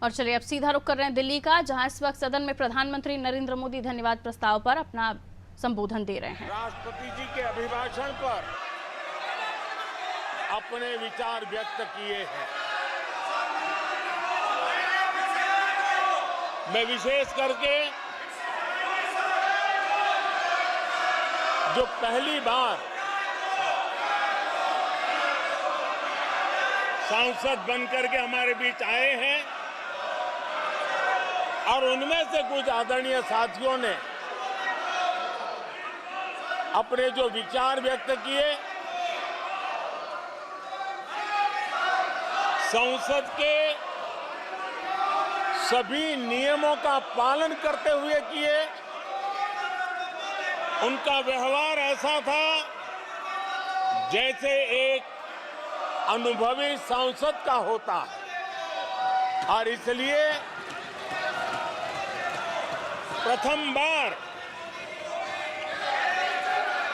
और चलिए अब सीधा रुख कर रहे हैं दिल्ली का, जहां इस वक्त सदन में प्रधानमंत्री नरेंद्र मोदी धन्यवाद प्रस्ताव पर अपना संबोधन दे रहे हैं। राष्ट्रपति जी के अभिभाषण पर अपने विचार व्यक्त किए हैं। मैं विशेष करके जो पहली बार सांसद बनकर के हमारे बीच आए हैं और उनमें से कुछ आदरणीय साथियों ने अपने जो विचार व्यक्त किए, संसद के सभी नियमों का पालन करते हुए किए। उनका व्यवहार ऐसा था जैसे एक अनुभवी सांसद का होता है और इसलिए प्रथम बार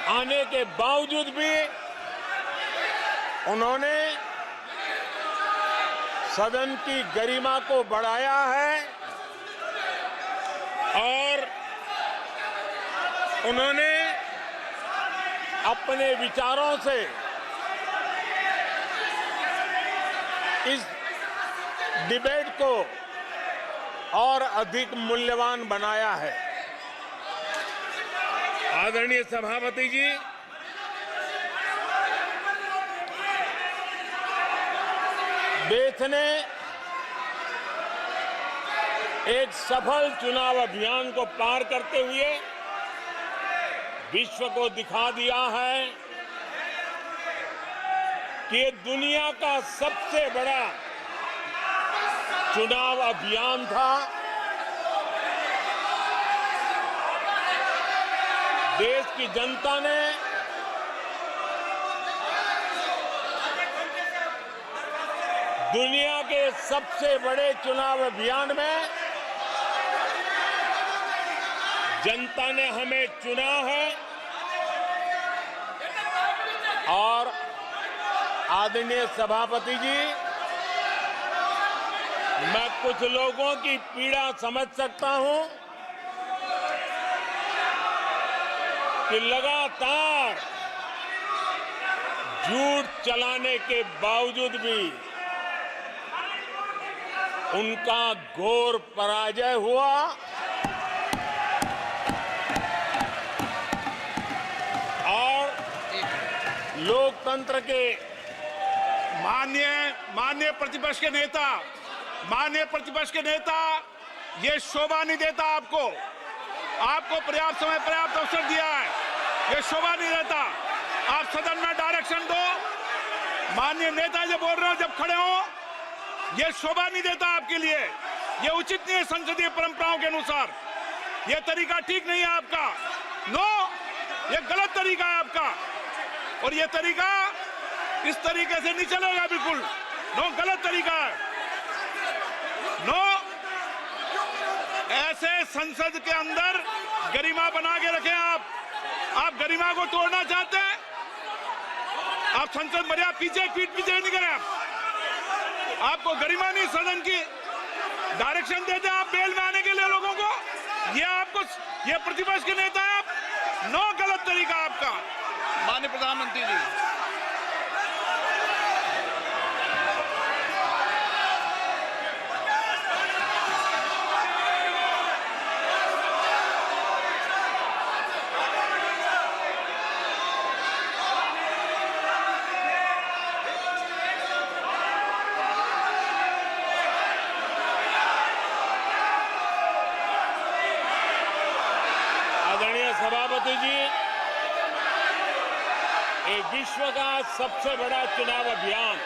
आने के बावजूद भी उन्होंने सदन की गरिमा को बढ़ाया है और उन्होंने अपने विचारों से इस डिबेट को और अधिक मूल्यवान बनाया है। आदरणीय सभापति जी, देश ने एक सफल चुनाव अभियान को पार करते हुए विश्व को दिखा दिया है कि ये दुनिया का सबसे बड़ा चुनाव अभियान था। देश की जनता ने दुनिया के सबसे बड़े चुनाव अभियान में जनता ने हमें चुना है और आदरणीय सभापति जी, मैं कुछ लोगों की पीड़ा समझ सकता हूं कि लगातार झूठ चलाने के बावजूद भी उनका घोर पराजय हुआ और लोकतंत्र के माननीय प्रतिपक्ष के नेता ये शोभा नहीं देता। आपको पर्याप्त समय पर्याप्त अवसर दिया है, ये शोभा नहीं देता। आप सदन में डायरेक्शन दो। माननीय नेता जब बोल रहे हो, जब खड़े हो, ये शोभा नहीं देता आपके लिए। ये उचित नहीं है संसदीय परंपराओं के अनुसार। ये तरीका ठीक नहीं है आपका। नो, ये गलत तरीका है आपका और ये तरीका इस तरीके से नहीं चलेगा बिल्कुल। नो, गलत तरीका है। नो, ऐसे संसद के अंदर गरिमा बना के रखें आप गरिमा को तोड़ना चाहते हैं। आप संसद मर्यादा पीठ पीछे नहीं करें। आपको गरिमा नहीं, सदन की डायरेक्शन देते आप बेल में आने के लिए लोगों को। ये प्रतिपक्ष के नेता है आप। नो, गलत तरीका आपका। माननीय प्रधानमंत्री जी, आदरणीय सभापति जी, एक विश्व का सबसे बड़ा चुनाव अभियान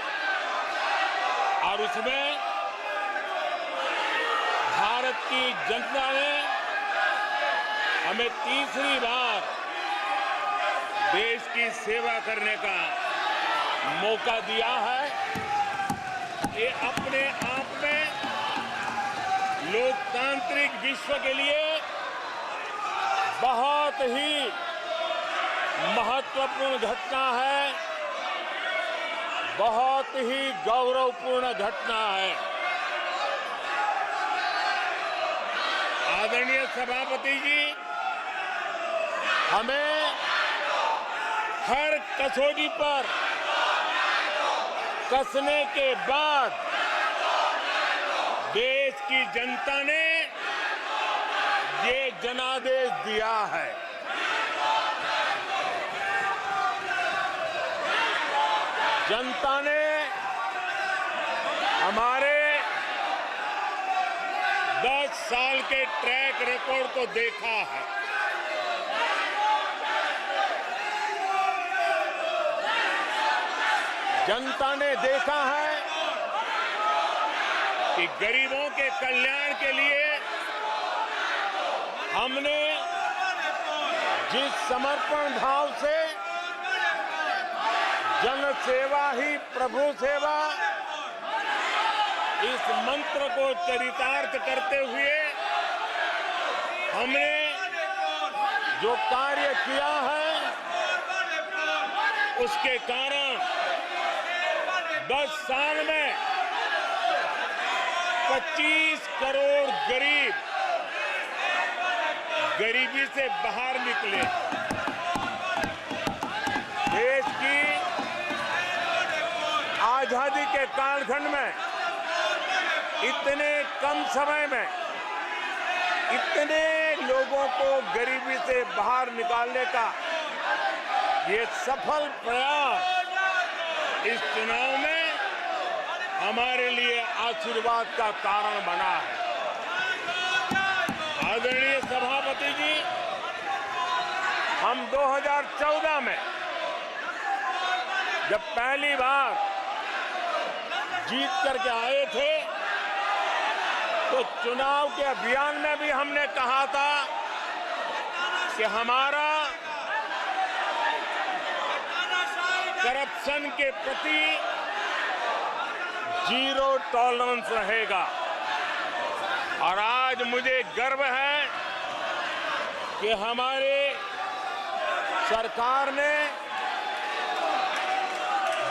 और उसमें भारत की जनता ने हमें तीसरी बार देश की सेवा करने का मौका दिया है। ये अपने आप में लोकतांत्रिक विश्व के लिए बहुत ही महत्वपूर्ण घटना है, बहुत ही गौरवपूर्ण घटना है। आदरणीय सभापति जी, हमें हर कसौटी पर कसने के बाद देश की जनता ने ये जनादेश दिया है। जनता ने हमारे 10 साल के ट्रैक रिकॉर्ड को देखा है। जनता ने देखा है कि गरीबों के कल्याण के लिए हमने जिस समर्पण भाव से जन सेवा ही प्रभु सेवा इस मंत्र को चरितार्थ करते हुए हमने जो कार्य किया है, उसके कारण 10 साल में 25 करोड़ गरीब गरीबी से बाहर निकले। देश की आजादी के कालखंड में इतने कम समय में इतने लोगों को गरीबी से बाहर निकालने का ये सफल प्रयास इस चुनाव में हमारे लिए आशीर्वाद का कारण बना है। आदरणीय सभापति जी, हम 2014 में जब पहली बार जीत करके आए थे तो चुनाव के अभियान में भी हमने कहा था कि हमारा करप्शन के प्रति 0 टॉलरेंस रहेगा। और आज मुझे गर्व है कि हमारे सरकार ने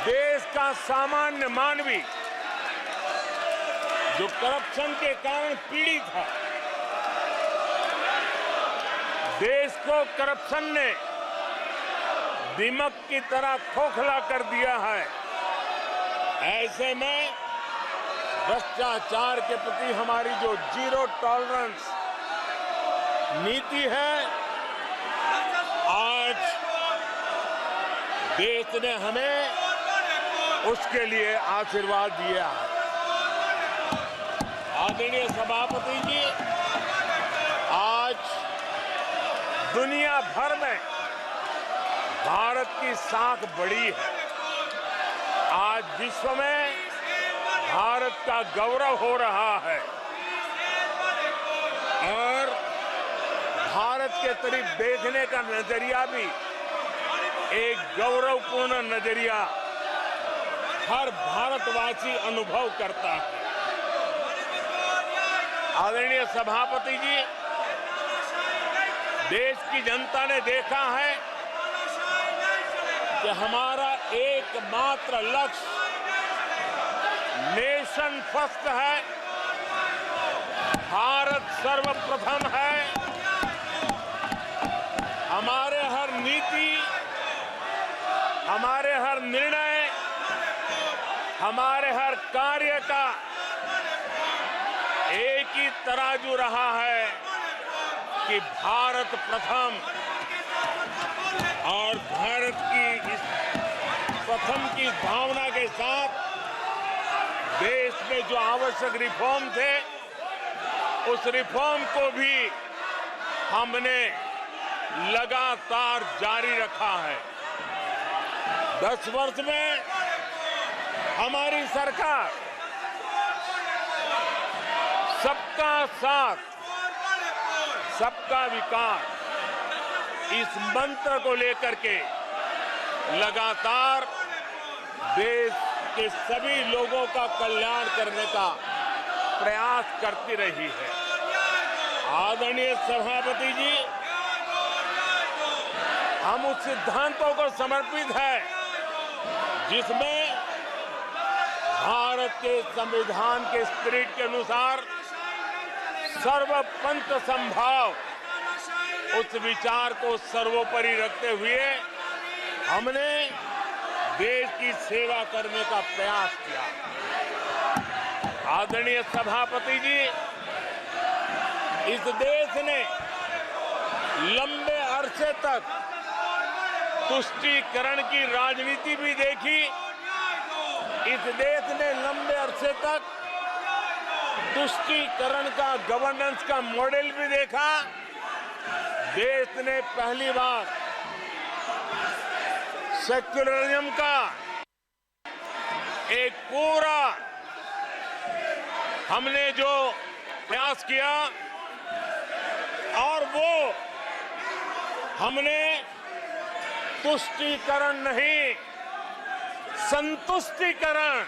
देश का सामान्य मानवी जो करप्शन के कारण पीड़ित है, देश को करप्शन ने दीमक की तरह खोखला कर दिया है। ऐसे में भ्रष्टाचार के प्रति हमारी जो 0 टॉलरेंस नीति है, आज देश ने हमें उसके लिए आशीर्वाद दिया है। आदरणीय सभापति जी, आज दुनिया भर में भारत की साख बढ़ी है। आज विश्व में भारत का गौरव हो रहा है और भारत के तरफ देखने का नजरिया भी एक गौरवपूर्ण नजरिया हर भारतवासी अनुभव करता है। आदरणीय सभापति जी, देश की जनता ने देखा है कि हमारा एकमात्र लक्ष्य नेशन फर्स्ट है, भारत सर्वप्रथम है। हमारे हर नीति, हमारे हर निर्णय, हमारे हर कार्य का एक ही तराजू रहा है कि भारत प्रथम, और भारत की इस प्रथम की भावना के साथ देश में जो आवश्यक रिफॉर्म थे, उस रिफॉर्म को भी हमने लगातार जारी रखा है। 10 वर्ष में हमारी सरकार सबका साथ, सबका विकास, इस मंत्र को लेकर के लगातार देश के सभी लोगों का कल्याण करने का प्रयास करती रही है। आदरणीय सभापति जी, हम उस सिद्धांतों को समर्पित है जिसमें भारत के संविधान के स्पिरिट के अनुसार सर्वपंथ संभाव उस विचार को सर्वोपरि रखते हुए हमने देश की सेवा करने का प्रयास किया। आदरणीय सभापति जी, इस देश ने लंबे अरसे तक तुष्टीकरण की राजनीति भी देखी। इस देश ने लंबे अरसे तक तुष्टीकरण का गवर्नेंस का मॉडल भी देखा। देश ने पहली बार सेक्युलरिज्म का एक पूरा हमने जो प्रयास किया और वो हमने तुष्टीकरण नहीं, संतुष्टीकरण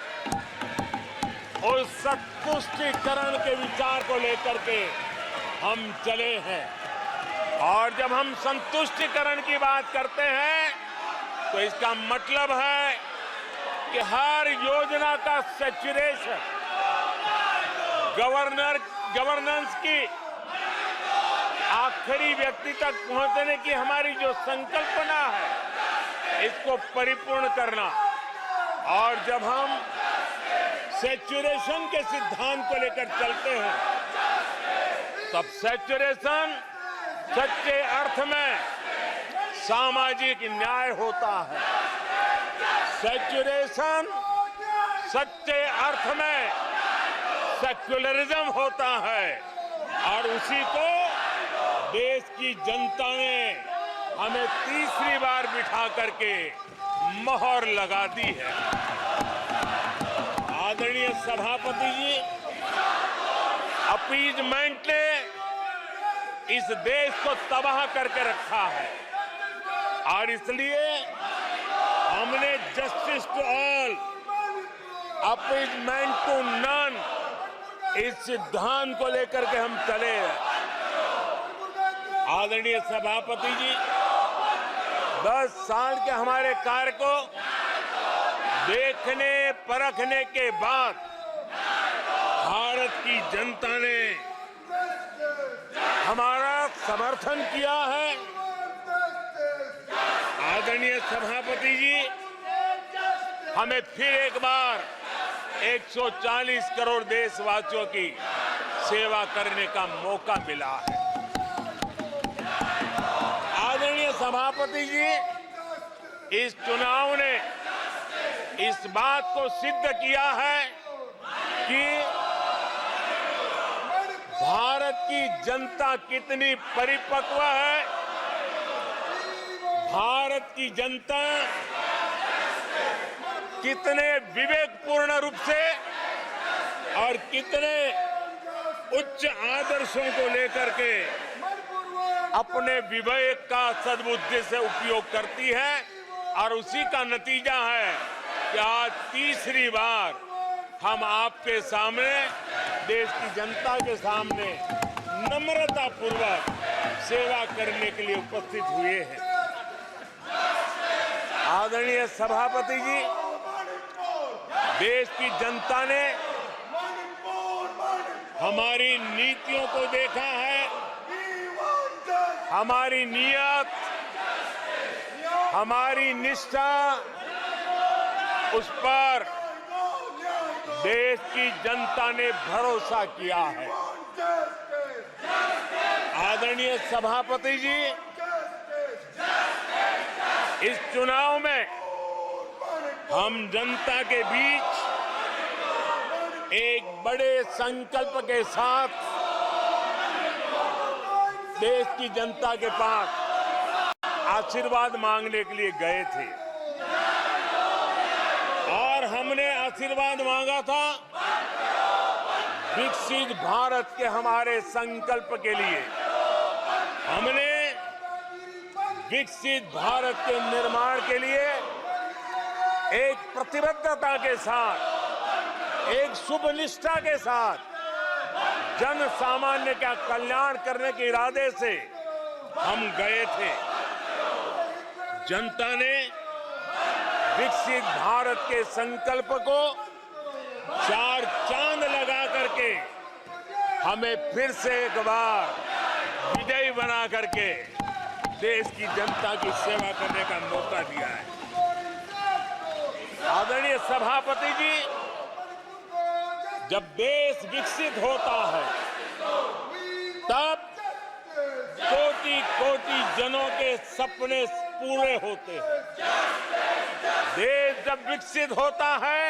और संतुष्टीकरण के विचार को लेकर के हम चले हैं। और जब हम संतुष्टीकरण की बात करते हैं तो इसका मतलब है कि हर योजना का सैचुरेशन गवर्नेंस की आखिरी व्यक्ति तक पहुंचने की हमारी जो संकल्पना है, इसको परिपूर्ण करना। और जब हम सैचुरेशन के सिद्धांत को लेकर चलते हैं, तब सैचुरेशन सच्चे अर्थ में सामाजिक न्याय होता है। सैचुरेशन सच्चे अर्थ में सेक्युलरिज्म होता है। और उसी को देश की जनता ने हमें तीसरी बार बिठा करके मोहर लगा दी है। आदरणीय सभापति जी, अपीजमेंट ने इस देश को तबाह करके रखा है और इसलिए हमने justice to all, appeasement to none, इस सिद्धांत को लेकर के हम चले हैं। आदरणीय सभापति जी, 10 साल के हमारे कार्य को देखने परखने के बाद भारत की जनता ने हमारा समर्थन किया है। आदरणीय सभापति जी, हमें फिर एक बार 140 करोड़ देशवासियों की सेवा करने का मौका मिला है। आदरणीय सभापति जी, इस चुनाव ने इस बात को सिद्ध किया है कि भारत की जनता कितनी परिपक्व है। भारत की जनता कितने विवेकपूर्ण रूप से और कितने उच्च आदर्शों को लेकर के अपने विवेक का सद्बुद्धि से उपयोग करती है। और उसी का नतीजा है कि आज तीसरी बार हम आपके सामने, देश की जनता के सामने नम्रता पूर्वक सेवा करने के लिए उपस्थित हुए हैं। आदरणीय सभापति जी, देश की जनता ने हमारी नीतियों को देखा है, हमारी नियत, हमारी निष्ठा, उस पर देश की जनता ने भरोसा किया है। आदरणीय सभापति जी, इस चुनाव में हम जनता के बीच एक बड़े संकल्प के साथ देश की जनता के पास आशीर्वाद मांगने के लिए गए थे और हमने आशीर्वाद मांगा था विकसित भारत के हमारे संकल्प के लिए। हमने विकसित भारत के निर्माण के लिए एक प्रतिबद्धता के साथ, एक शुभ निष्ठा के साथ जन सामान्य का कल्याण करने के इरादे से हम गए थे। जनता ने विकसित भारत के संकल्प को 4 चांद लगा करके हमें फिर से एक बार विजयी बना करके देश की जनता की सेवा करने का मौका दिया है। आदरणीय सभापति जी, जब देश विकसित होता है तब कोटि कोटि जनों के सपने पूरे होते हैं। देश जब विकसित होता है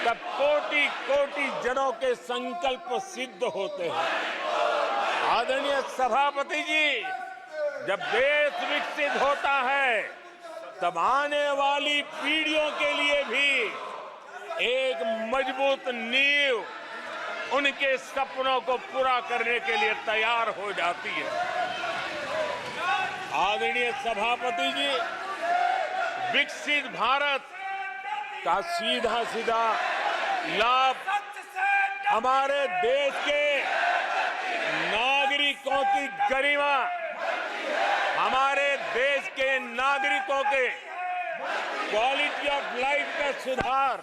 तब कोटि कोटि जनों के संकल्प सिद्ध होते हैं। आदरणीय सभापति जी, जब देश विकसित होता है तब आने वाली पीढ़ियों के लिए भी एक मजबूत नींव उनके सपनों को पूरा करने के लिए तैयार हो जाती है। आदरणीय सभापति जी, विकसित भारत का सीधा सीधा लाभ हमारे देश के नागरिकों की गरिमा, हमारे देश के नागरिकों के क्वालिटी ऑफ लाइफ में सुधार,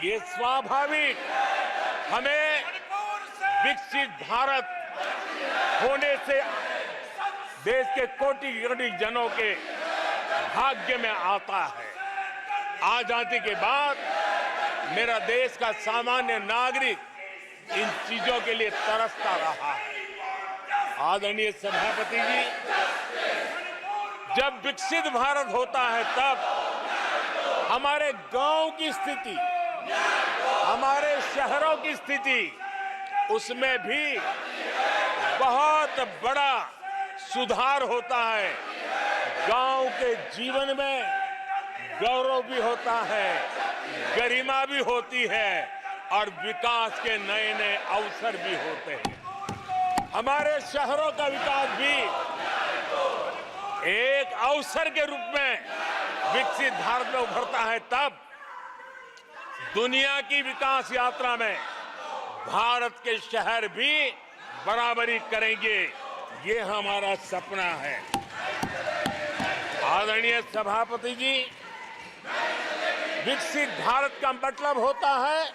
ये स्वाभाविक हमें विकसित भारत होने से देश के कोटि कोटि जनों के भाग्य में आता है। आजादी के बाद मेरा देश का सामान्य नागरिक इन चीजों के लिए तरसता रहा है। आदरणीय सभापति जी, जब विकसित भारत होता है तब हमारे गांव की स्थिति, हमारे शहरों की स्थिति, उसमें भी बहुत बड़ा सुधार होता है। गांव के जीवन में गौरव भी होता है, गरिमा भी होती है और विकास के नए नए अवसर भी होते हैं। हमारे शहरों का विकास भी एक अवसर के रूप में विकसित भारत में उभरता है, तब दुनिया की विकास यात्रा में भारत के शहर भी बराबरी करेंगे, ये हमारा सपना है। आदरणीय सभापति जी, विकसित भारत का मतलब होता है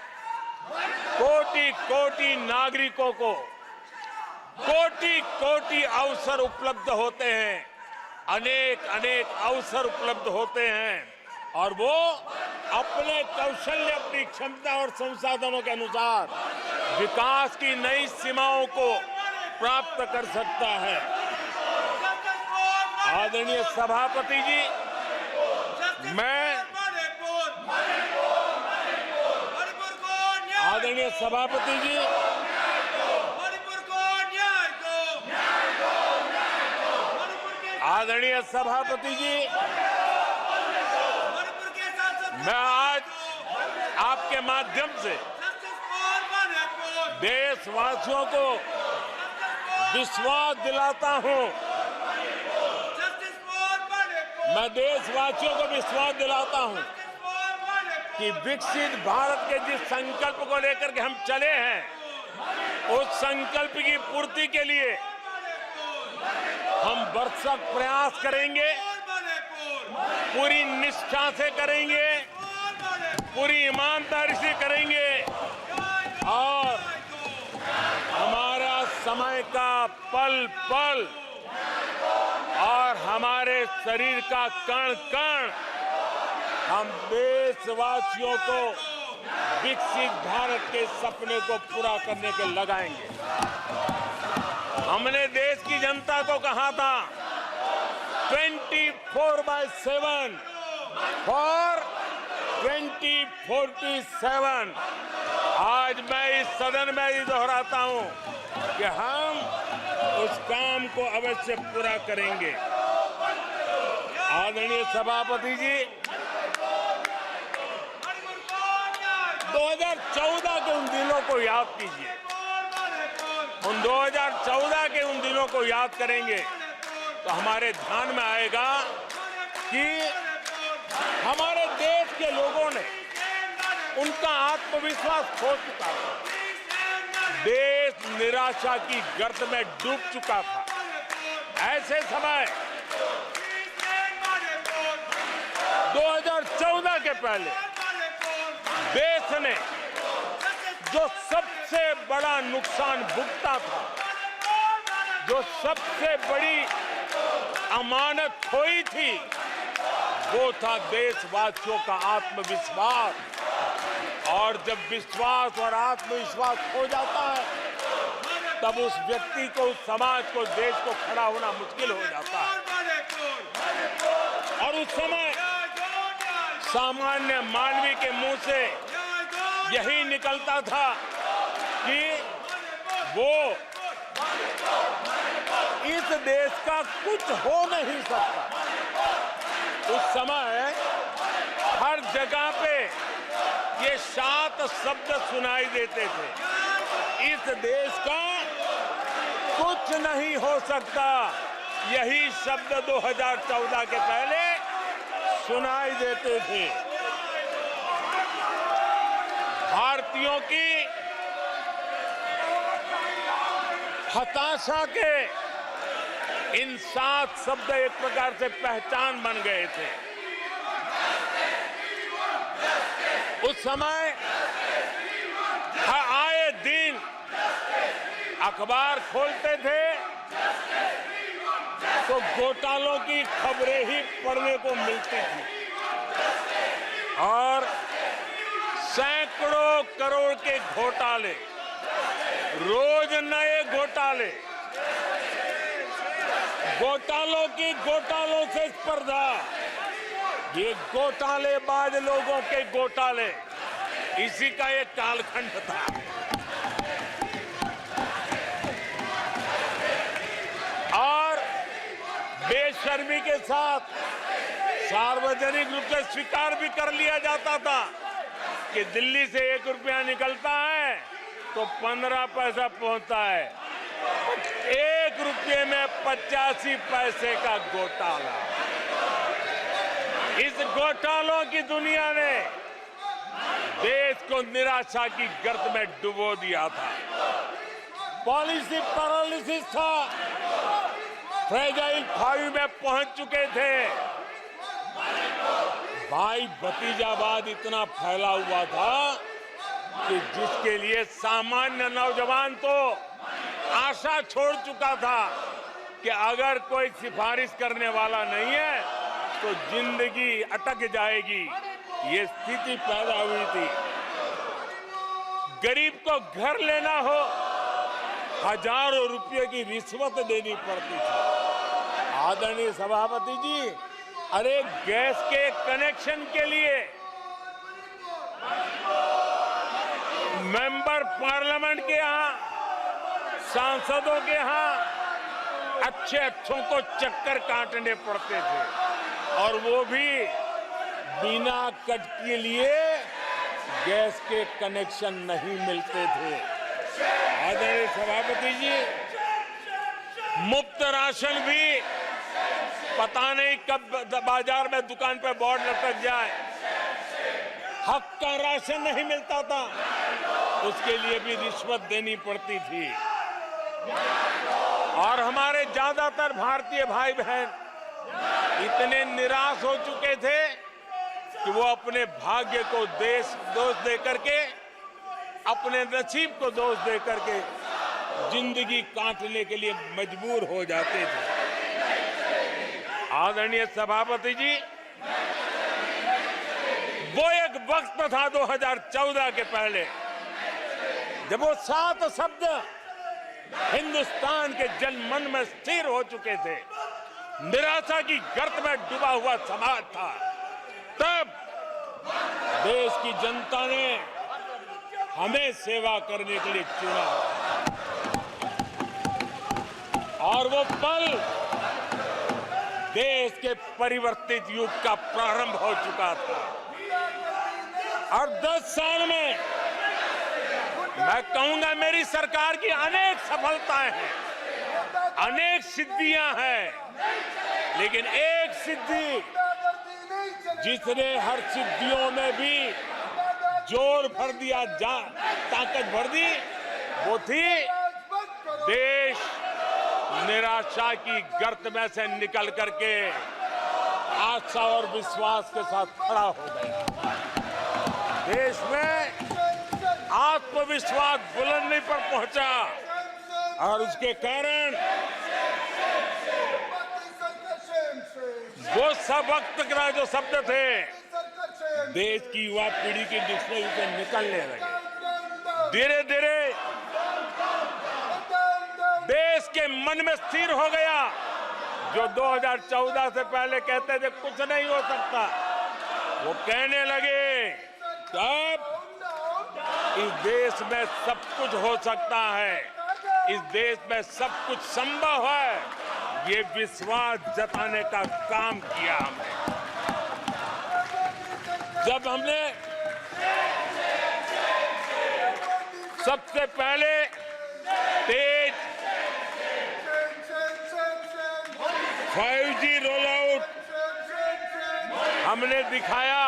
कोटि कोटि नागरिकों को कोटि कोटि अवसर उपलब्ध होते हैं, अनेक अनेक अवसर उपलब्ध होते हैं और वो अपने कौशल्य, अपनी क्षमता और संसाधनों के अनुसार विकास की नई सीमाओं को प्राप्त कर सकता है। आदरणीय सभापति जी, आदरणीय सभापति जी, आदरणीय सभापति जी, मैं आज आपके माध्यम से देशवासियों को विश्वास दिलाता हूं, मैं देशवासियों को विश्वास दिलाता हूं कि विकसित भारत के जिस संकल्प को लेकर के हम चले हैं, उस संकल्प की पूर्ति के लिए हम भरसक प्रयास करेंगे, पूरी निष्ठा से करेंगे, पूरी ईमानदारी से करेंगे और हमारा समय का पल पल और हमारे शरीर का कण कण हम देशवासियों को विकसित भारत के सपने को पूरा करने के लगाएंगे। हमने देश की जनता को कहा था 24/7 फॉर 2047। आज मैं इस सदन में ही दोहराता हूं कि हम उस काम को अवश्य पूरा करेंगे। आदरणीय सभापति जी, 2014 के उन दिनों को याद कीजिए। उन 2014 के उन दिनों को याद करेंगे तो हमारे ध्यान में आएगा कि हमारे देश के लोगों ने उनका आत्मविश्वास खो चुका था, देश निराशा की गर्त में डूब चुका था। ऐसे समय 2014 के पहले देश ने जो सबसे बड़ा नुकसान भुगता था, जो सबसे बड़ी अमानत खोई थी, वो था देशवासियों का आत्मविश्वास। और जब विश्वास और आत्मविश्वास खो जाता है, तब उस व्यक्ति को, उस समाज को, देश को खड़ा होना मुश्किल हो जाता है। और उस समय सामान्य मानवी के मुंह से यही निकलता था कि वो इस देश का कुछ हो नहीं सकता। उस समय हर जगह पे ये 7 शब्द सुनाई देते थे, इस देश का कुछ नहीं हो सकता। यही शब्द 2014 के पहले सुनाई देते थे। भारतीयों की हताशा के इन 7 शब्द एक प्रकार से पहचान बन गए थे। उस समय आए दिन अखबार खोलते थे तो घोटालों की खबरें ही पढ़ने को मिलती थी और सैकड़ों करोड़ के घोटाले, रोज नए घोटाले, घोटालों से स्पर्धा, ये घोटालेबाज लोगों के घोटाले, इसी का एक कालखंड था। और बेशर्मी के साथ सार्वजनिक रूप से स्वीकार भी कर लिया जाता था कि दिल्ली से 1 रुपया निकलता है तो 15 पैसा पहुंचता है। 1 रुपये में 85 पैसे का घोटाला। इस घोटालों की दुनिया ने देश को निराशा की गर्त में डुबो दिया था। पॉलिसी पैरालिसिस था, फ्रेजाइल 5 में पहुंच चुके थे। भाई भतीजावाद इतना फैला हुआ था कि जिसके लिए सामान्य नौजवान तो आशा छोड़ चुका था कि अगर कोई सिफारिश करने वाला नहीं है तो जिंदगी अटक जाएगी। ये स्थिति पैदा हुई थी। गरीब को घर लेना हो, हजारों रुपए की रिश्वत देनी पड़ती थी। आदरणीय सभापति जी, अरे गैस के कनेक्शन के लिए मेंबर पार्लियामेंट के यहाँ, सांसदों के यहाँ अच्छों को चक्कर काटने पड़ते थे और वो भी बिना कट के लिए गैस के कनेक्शन नहीं मिलते थे। आदरणीय सभापति जी, मुफ्त राशन भी पता नहीं कब बाजार में दुकान पे बोर्ड लटक जाए, हक का राशन नहीं मिलता था, उसके लिए भी रिश्वत देनी पड़ती थी। और हमारे ज्यादातर भारतीय भाई बहन इतने निराश हो चुके थे कि वो अपने भाग्य को दोष दे करके, अपने नसीब को दोष दे करके जिंदगी काटने के लिए मजबूर हो जाते थे। आदरणीय सभापति जी, वो एक वक्त था 2014 के पहले जब वो 7 शब्द हिंदुस्तान के जनमन में स्थिर हो चुके थे। निराशा की गर्त में डूबा हुआ समाज था। तब देश की जनता ने हमें सेवा करने के लिए चुना और वो पल देश के परिवर्तित युग का प्रारंभ हो चुका था। और 10 साल में मैं कहूंगा मेरी सरकार की अनेक सफलताएं हैं, अनेक सिद्धियां हैं, लेकिन एक सिद्धि जिसने हर सिद्धियों में भी जोर भर दिया, ताकत भर दी, वो थी देश निराशा की गर्त में से निकल करके आशा और विश्वास के साथ खड़ा हो गया। देश में आत्मविश्वास बुलंदी पर पहुंचा और उसके कारण वो सब वक्त का जो शब्द थे देश की युवा पीढ़ी की डिक्शनरी से निकलने लगे। धीरे धीरे देश के मन में स्थिर हो गया। जो 2014 से पहले कहते थे कुछ नहीं हो सकता, वो कहने लगे अब इस देश में सब कुछ हो सकता है, इस देश में सब कुछ संभव है। ये विश्वास जताने का काम किया हमने। जब हमने सबसे पहले तेज 5G रोल आउट हमने दिखाया,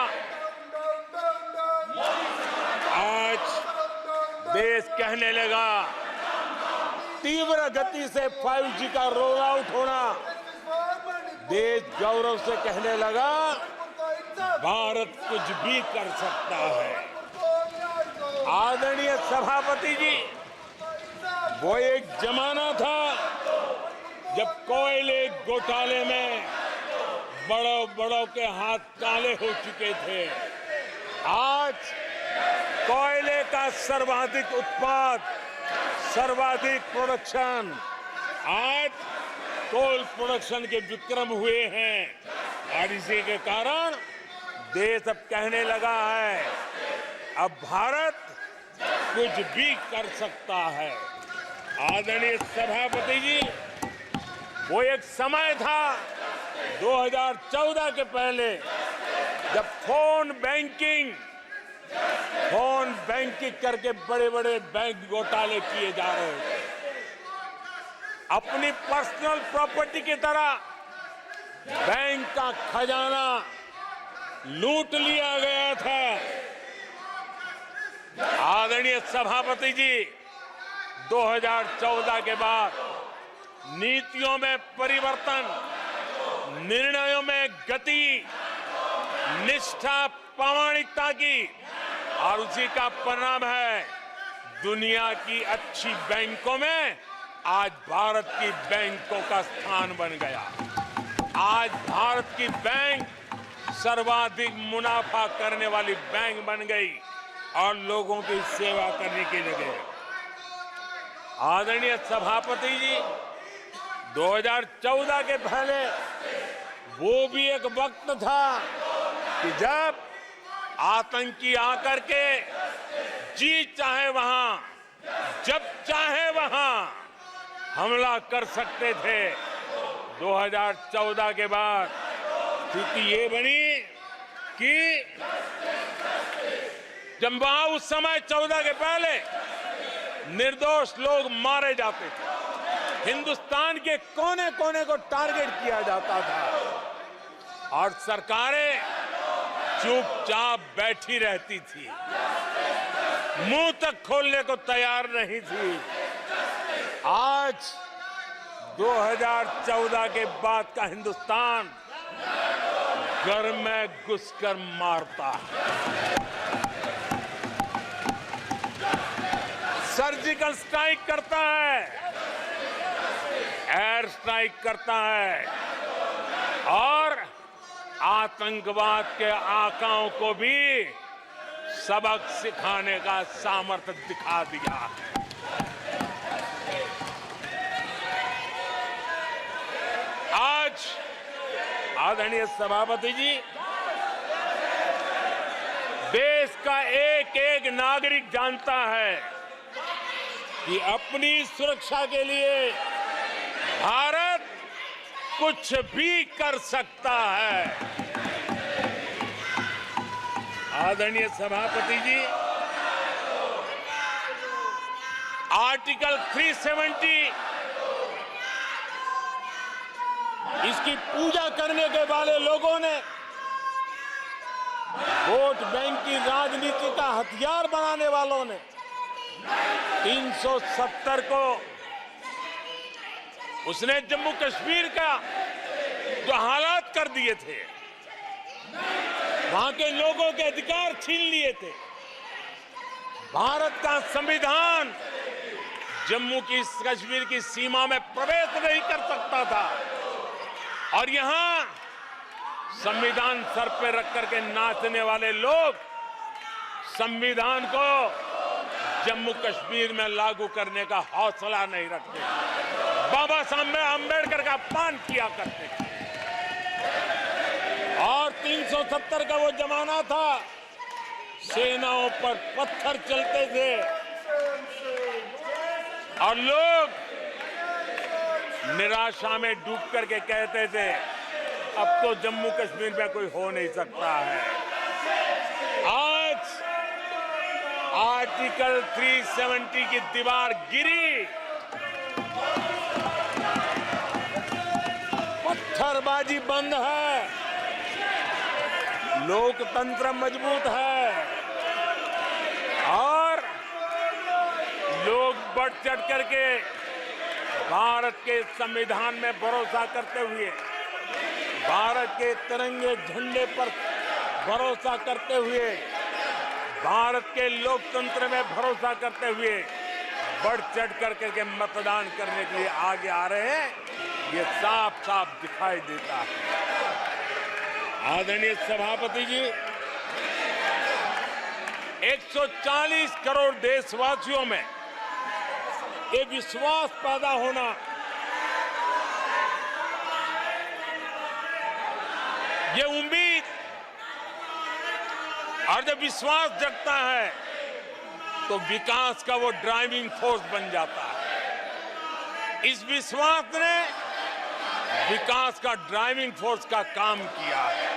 आज देश कहने लगा तीव्र गति से 5G का रोल आउट होना। देश गौरव से कहने लगा भारत कुछ भी कर सकता है। आदरणीय सभापति जी, वो एक जमाना था जब कोयले घोटाले में बड़ों के हाथ काले हो चुके थे। आज कोयले का सर्वाधिक उत्पाद, सर्वाधिक प्रोडक्शन, आज कोल प्रोडक्शन के विक्रम हुए हैं और इसी के कारण देश अब कहने लगा है अब भारत कुछ भी कर सकता है। आदरणीय सभापति जी, वो एक समय था 2014 के पहले जब फोन बैंकिंग करके बड़े बड़े बैंक घोटाले किए जा रहे थे। अपनी पर्सनल प्रॉपर्टी की तरह बैंक का खजाना लूट लिया गया था। आदरणीय सभापति जी, 2014 के बाद नीतियों में परिवर्तन, निर्णयों में गति, निष्ठा, प्रामाणिकता की और उसी का परिणाम है दुनिया की अच्छी बैंकों में आज भारत की बैंकों का स्थान बन गया। आज भारत की बैंक सर्वाधिक मुनाफा करने वाली बैंक बन गई और लोगों की सेवा करने के लिए। आदरणीय सभापति जी, 2014 के पहले वो भी एक वक्त था कि जब आतंकी आकर के जी चाहे वहां, जब चाहे वहां हमला कर सकते थे। 2014 के बाद स्थिति ये बनी कि जब वहां उस समय 14 के पहले निर्दोष लोग मारे जाते थे, हिंदुस्तान के कोने कोने को टारगेट किया जाता था और सरकारें चुपचाप बैठी रहती थी, मुंह तक खोलने को तैयार नहीं थी। आज 2014 के बाद का हिंदुस्तान घर में घुसकर मारता है, सर्जिकल स्ट्राइक करता है, एयर स्ट्राइक करता है और आतंकवाद के आकाओं को भी सबक सिखाने का सामर्थ्य दिखा दिया है। आज आदरणीय सभापति जी, देश का एक एक नागरिक जानता है कि अपनी सुरक्षा के लिए भारत कुछ भी कर सकता है। आदरणीय सभापति जी, आर्टिकल 370 इसकी पूजा करने के वाले लोगों ने, वोट बैंक की राजनीति का हथियार बनाने वालों ने 370 को उसने जम्मू कश्मीर का जो हालात कर दिए थे, वहां के लोगों के अधिकार छीन लिए थे, भारत का संविधान जम्मू की कश्मीर की सीमा में प्रवेश नहीं कर सकता था और यहां संविधान सर पे रख करके नाचने वाले लोग संविधान को जम्मू कश्मीर में लागू करने का हौसला नहीं रखते, बाबा साहब अम्बेडकर का अपमान किया करते थे। और 370 का वो जमाना था, सेनाओं पर पत्थर चलते थे और लोग निराशा में डूब करके कहते थे अब तो जम्मू कश्मीर में कोई हो नहीं सकता है। आज आर्टिकल 370 की दीवार गिरी, पत्थरबाजी बंद है, लोकतंत्र मजबूत है और लोग बढ़ चढ़ करके भारत के संविधान में भरोसा करते हुए, भारत के तिरंगे झंडे पर भरोसा करते हुए, भारत के लोकतंत्र में भरोसा करते हुए बढ़ चढ़ करके मतदान करने के लिए आगे आ रहे हैं। ये साफ साफ दिखाई देता है। आदरणीय सभापति जी, 140 करोड़ देशवासियों में ये विश्वास पैदा होना, ये उम्मीद और जब विश्वास जगता है तो विकास का वो ड्राइविंग फोर्स बन जाता है। इस विश्वास ने विकास का ड्राइविंग फोर्स का काम किया है।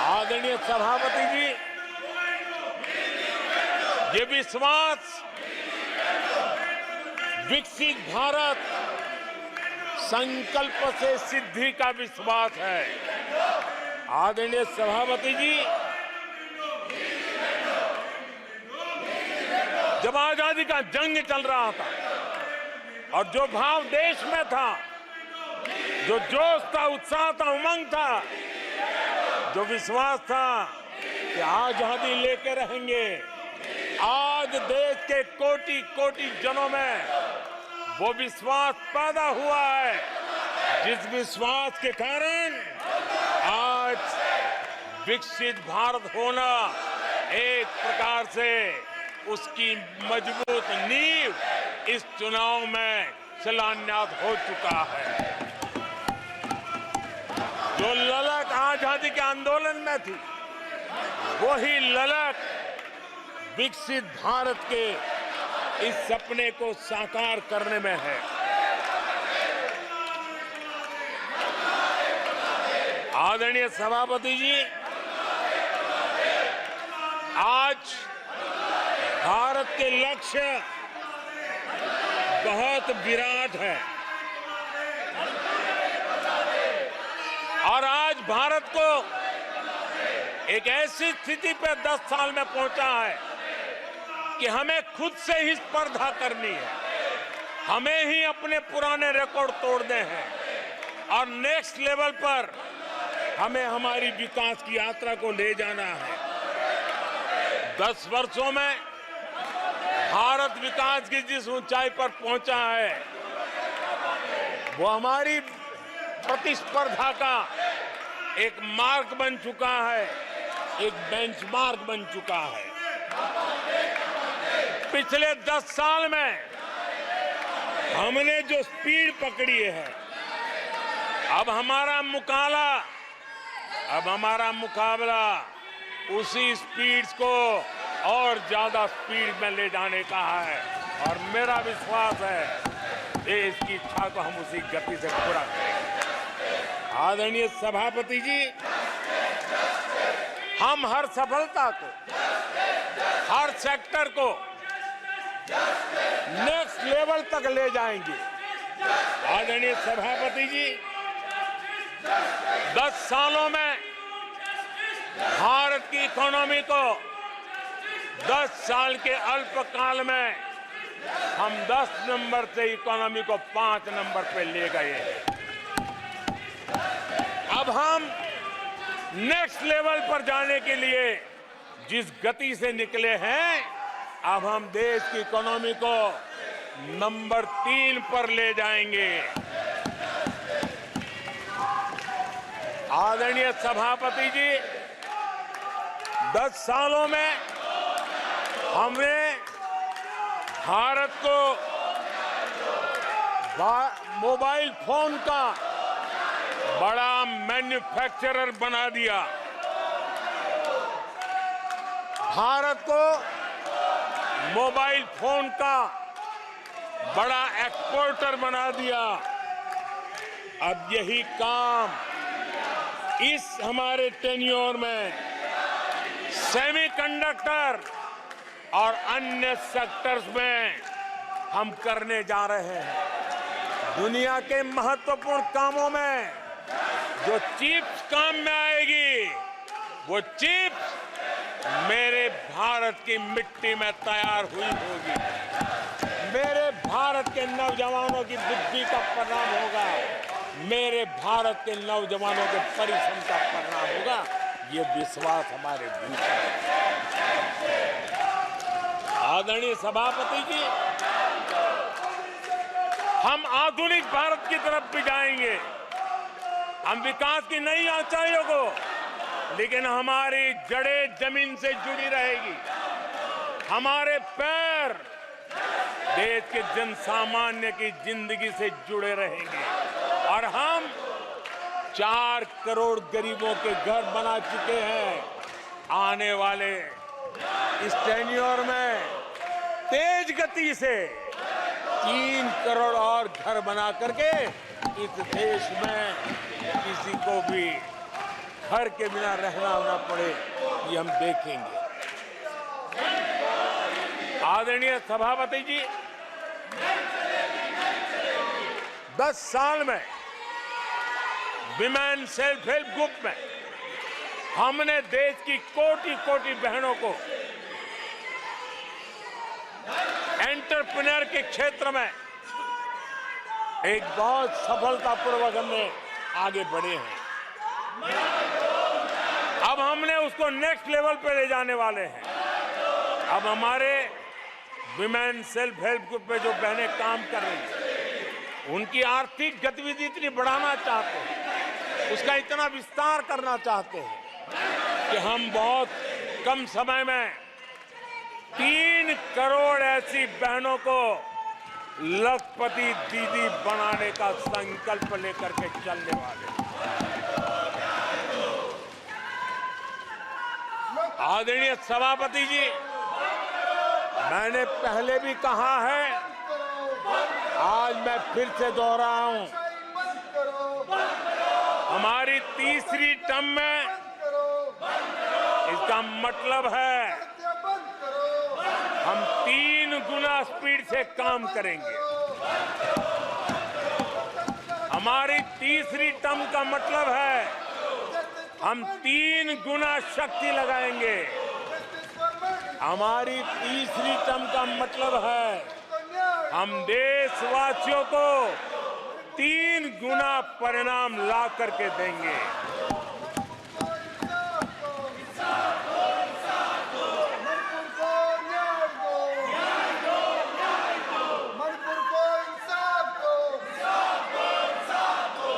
आदरणीय सभापति जी, ये विश्वास विकसित भारत संकल्प से सिद्धि का विश्वास है। आदरणीय सभापति जी, जब आजादी का जंग चल रहा था और जो भाव देश में था, जो जोश था, उत्साह था, उमंग था, जो विश्वास था कि आजादी लेके रहेंगे, आज देश के कोटि कोटि जनों में वो विश्वास पैदा हुआ है, जिस विश्वास के कारण आज विकसित भारत होना एक प्रकार से उसकी मजबूत नींव इस चुनाव में शिलान्यास हो चुका है। जो ललक आजादी के आंदोलन में थी, वही ललक विकसित भारत के इस सपने को साकार करने में है। आदरणीय सभापति जी, आज भारत के लक्ष्य बहुत विराट है और आज भारत को एक ऐसी स्थिति पे 10 साल में पहुंचा है कि हमें खुद से ही स्पर्धा करनी है, हमें ही अपने पुराने रिकॉर्ड तोड़ने हैं और नेक्स्ट लेवल पर हमें हमारी विकास की यात्रा को ले जाना है। 10 वर्षों में भारत विकास की जिस ऊंचाई पर पहुंचा है, वो हमारी प्रतिस्पर्धा का एक मार्ग बन चुका है, एक बेंचमार्क बन चुका है। पिछले 10 साल में हमने जो स्पीड पकड़ी है, अब हमारा मुकाबला उसी स्पीड को और ज्यादा स्पीड में ले जाने का है और मेरा विश्वास है देश की इच्छा को हम उसी गति से पूरा करेंगे। आदरणीय सभापति जी, हम हर सफलता को, हर सेक्टर को नेक्स्ट लेवल तक ले जाएंगे। आदरणीय सभापति जी, 10 सालों में भारत की इकोनॉमी को 10 साल के अल्पकाल में हम 10 नंबर से इकोनॉमी को 5 नंबर पे ले गए हैं। अब हम नेक्स्ट लेवल पर जाने के लिए जिस गति से निकले हैं, अब हम देश की इकोनॉमी को नंबर 3 पर ले जाएंगे। आदरणीय सभापति जी, 10 सालों में हमने भारत को मोबाइल फोन का बड़ा मैन्युफैक्चरर बना दिया। भारत को मोबाइल फोन का बड़ा एक्सपोर्टर बना दिया। अब यही काम इस हमारे टेन्योर में सेमीकंडक्टर और अन्य सेक्टर्स में हम करने जा रहे हैं। दुनिया के महत्वपूर्ण कामों में जो चिप्स काम में आएगी, वो चिप्स मेरे भारत की मिट्टी में तैयार हुई होगी। मेरे भारत के नौजवानों की बुद्धि का परिणाम होगा, मेरे भारत के नौजवानों के परिश्रम का परिणाम होगा। ये विश्वास हमारे भीतर है। आदरणीय सभापति जी, हम आधुनिक भारत की तरफ भी जाएंगे। हम विकास की नई ऊंचाइयों को, लेकिन हमारी जड़ें जमीन से जुड़ी रहेगी। हमारे पैर देश के जनसामान्य की जिंदगी से जुड़े रहेंगे और हम 4 करोड़ गरीबों के घर बना चुके हैं। आने वाले इस टेन्योर में तेज गति से 3 करोड़ और घर बना करके इस देश में किसी को भी घर के बिना रहना ना पड़े, ये हम देखेंगे। आदरणीय सभापति जी, 10 साल में विमेन सेल्फ हेल्प ग्रुप में हमने देश की कोटि-कोटि बहनों को एंटरप्रेन्योर के क्षेत्र में एक बहुत सफलतापूर्वक हमने आगे बढ़े हैं। अब हमने उसको नेक्स्ट लेवल पे ले जाने वाले हैं। अब हमारे विमेन सेल्फ हेल्प ग्रुप में जो बहनें काम कर रही हैं, उनकी आर्थिक गतिविधि इतनी बढ़ाना चाहते हैं, उसका इतना विस्तार करना चाहते हैं कि हम बहुत कम समय में 3 करोड़ ऐसी बहनों को लखपति दीदी बनाने का संकल्प लेकर के चलने वाले हैं। आदरणीय सभापति जी, मैंने पहले भी कहा है, आज मैं फिर से दोहराऊं, हमारी तीसरी टर्म में इसका मतलब है हम 3 गुना स्पीड से काम करेंगे। हमारी तीसरी टर्म का मतलब है हम 3 गुना शक्ति लगाएंगे। हमारी तीसरी टर्म का मतलब है हम देशवासियों को 3 गुना परिणाम ला करके देंगे।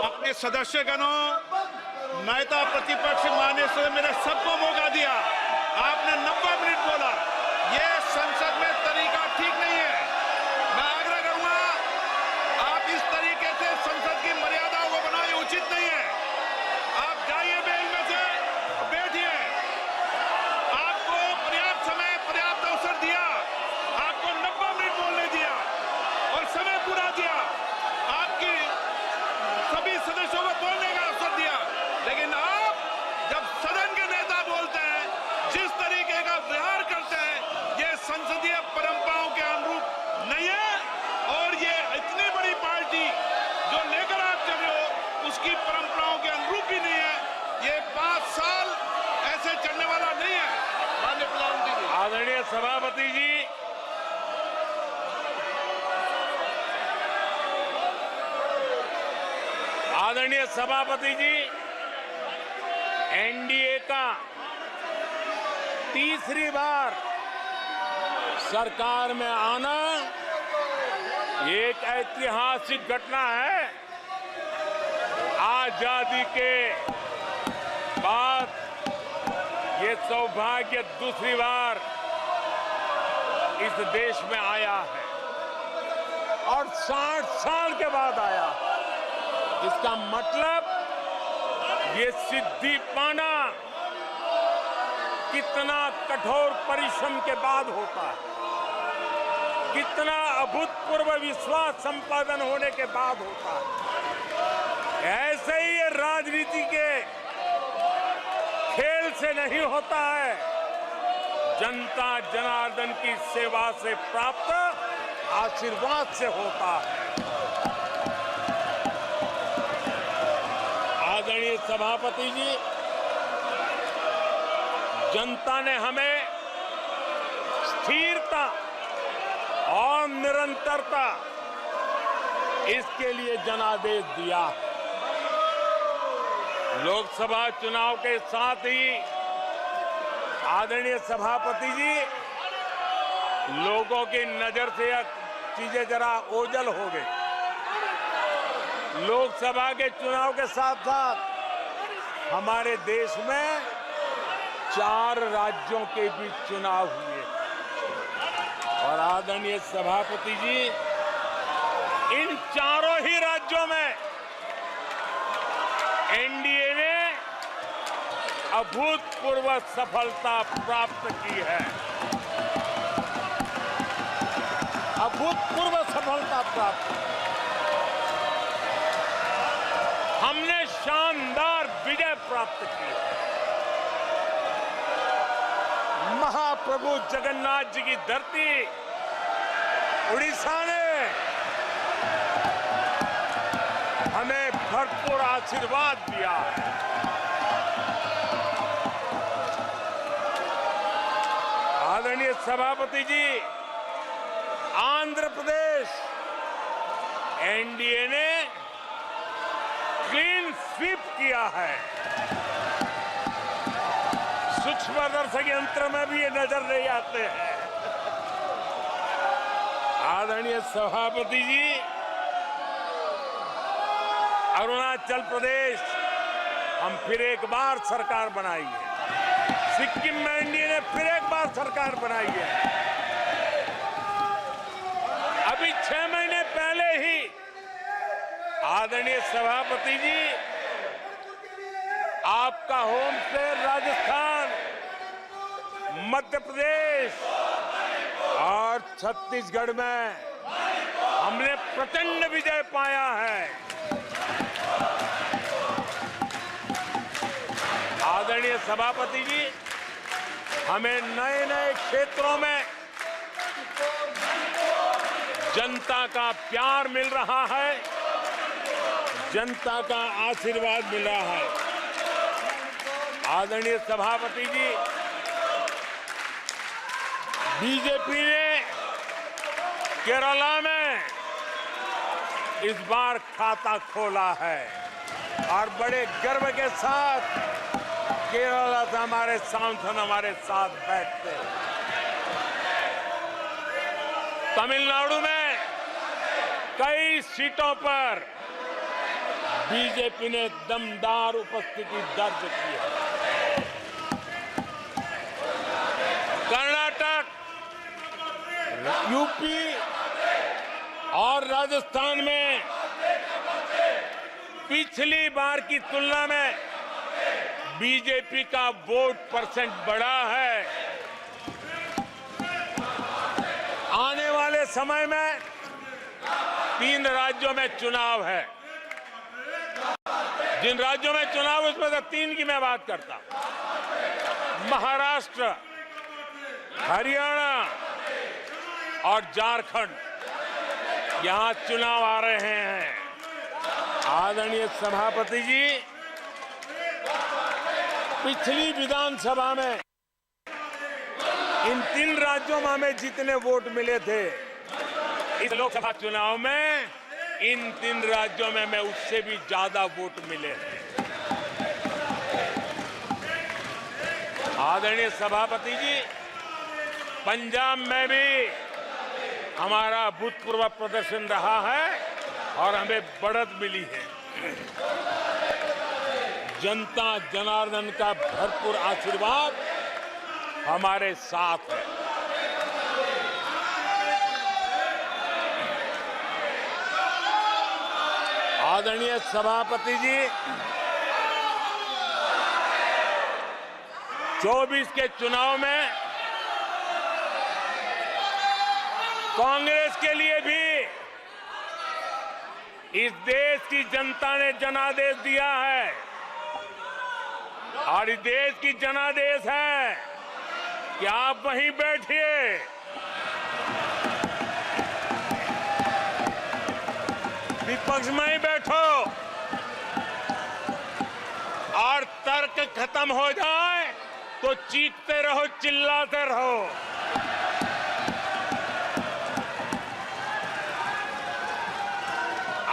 अपने सदस्यगणों, नेता प्रतिपक्ष माननीय सदस्य, मेरे सबको मौका दिया। आपने 90 मिनट बोला, ये संसद में तरीका ठीक नहीं है। मैं आग्रह करूंगा, आप इस तरीके से संसद की मर्यादाओं को बनाए, उचित नहीं है। आप जाइए बेंच में से, बैठिए। आपको पर्याप्त समय, पर्याप्त अवसर दिया। आपको 90 मिनट बोलने दिया और समय पूरा दिया। आपकी सभी सदस्यों को बोलने का अवसर दिया, लेकिन आप जब सदन के नेता बोलते हैं, जिस तरीके का व्यवहार करते हैं, ये संसदीय परंपराओं के अनुरूप नहीं है। और ये इतनी बड़ी पार्टी जो लेकर आप चल रहे हो, उसकी परंपराओं के अनुरूप भी नहीं है। ये 5 साल ऐसे चलने वाला नहीं है। माननीय प्रधानमंत्री जी। आदरणीय सभापति जी, आदरणीय सभापति जी, एनडीए का तीसरी बार सरकार में आना एक ऐतिहासिक घटना है। आजादी के बाद ये सौभाग्य दूसरी बार इस देश में आया है और 60 साल के बाद आया। इसका मतलब ये सिद्धि पाना कितना कठोर परिश्रम के बाद होता है, कितना अभूतपूर्व विश्वास संपादन होने के बाद होता है। ऐसे ही ये राजनीति के खेल से नहीं होता है, जनता जनार्दन की सेवा से प्राप्त आशीर्वाद से होता है। आदरणीय सभापति जी, जनता ने हमें स्थिरता और निरंतरता इसके लिए जनादेश दिया है। लोकसभा चुनाव के साथ ही आदरणीय सभापति जी, लोगों की नजर से चीजें जरा ओझल हो गई। लोकसभा के चुनाव के साथ साथ हमारे देश में 4 राज्यों के बीच चुनाव हुए और आदरणीय सभापति जी, इन चारों ही राज्यों में एनडीए ने अभूतपूर्व सफलता प्राप्त की है। अभूतपूर्व सफलता प्राप्त। हमने शानदार विजय प्राप्त की है। महाप्रभु जगन्नाथ जी की धरती उड़ीसा ने हमें भरपूर आशीर्वाद दिया है। आदरणीय सभापति जी, आंध्र प्रदेश एनडीए ने क्लीन स्वीप किया है। सूक्ष्मदर्शक यंत्र में भी ये नजर नहीं आते हैं। आदरणीय सभापति जी, अरुणाचल प्रदेश हम फिर एक बार सरकार बनाई है। सिक्किम में एनडीए ने फिर एक बार सरकार बनाई है। अभी 6 महीने पहले ही आदरणीय सभापति जी, आपका होम स्टेट राजस्थान, मध्य प्रदेश और छत्तीसगढ़ में हमने प्रचंड विजय पाया है। आदरणीय सभापति जी, हमें नए नए क्षेत्रों में जनता का प्यार मिल रहा है, जनता का आशीर्वाद मिल रहा है। आदरणीय सभापति जी, बीजेपी ने केरला में इस बार खाता खोला है और बड़े गर्व के साथ केरला से हमारे सांसद हमारे साथ बैठते हैं। तमिलनाडु में कई सीटों पर बीजेपी ने दमदार उपस्थिति दर्ज की है। कर्नाटक, यूपी और राजस्थान में पिछली बार की तुलना में बीजेपी का वोट परसेंट बढ़ा है। आने वाले समय में 3 राज्यों में चुनाव है। जिन राज्यों में चुनाव, उसमें से 3 की मैं बात करता हूं। महाराष्ट्र, हरियाणा और झारखंड, यहां चुनाव आ रहे हैं। आदरणीय सभापति जी, पिछली विधानसभा में इन 3 राज्यों में हमें जितने वोट मिले थे, इस लोकसभा चुनाव में इन 3 राज्यों में हमें उससे भी ज्यादा वोट मिले हैं। आदरणीय सभापति जी, पंजाब में भी हमारा भूतपूर्व प्रदर्शन रहा है और हमें बढ़त मिली है। जनता जनार्दन का भरपूर आशीर्वाद हमारे साथ है। आदरणीय सभापति जी, 24 के चुनाव में कांग्रेस के लिए भी इस देश की जनता ने जनादेश दिया है और इस देश की जनादेश है कि आप वहीं बैठिए, विपक्ष में ही बैठो और तर्क खत्म हो जाए तो चीखते रहो, चिल्लाते रहो।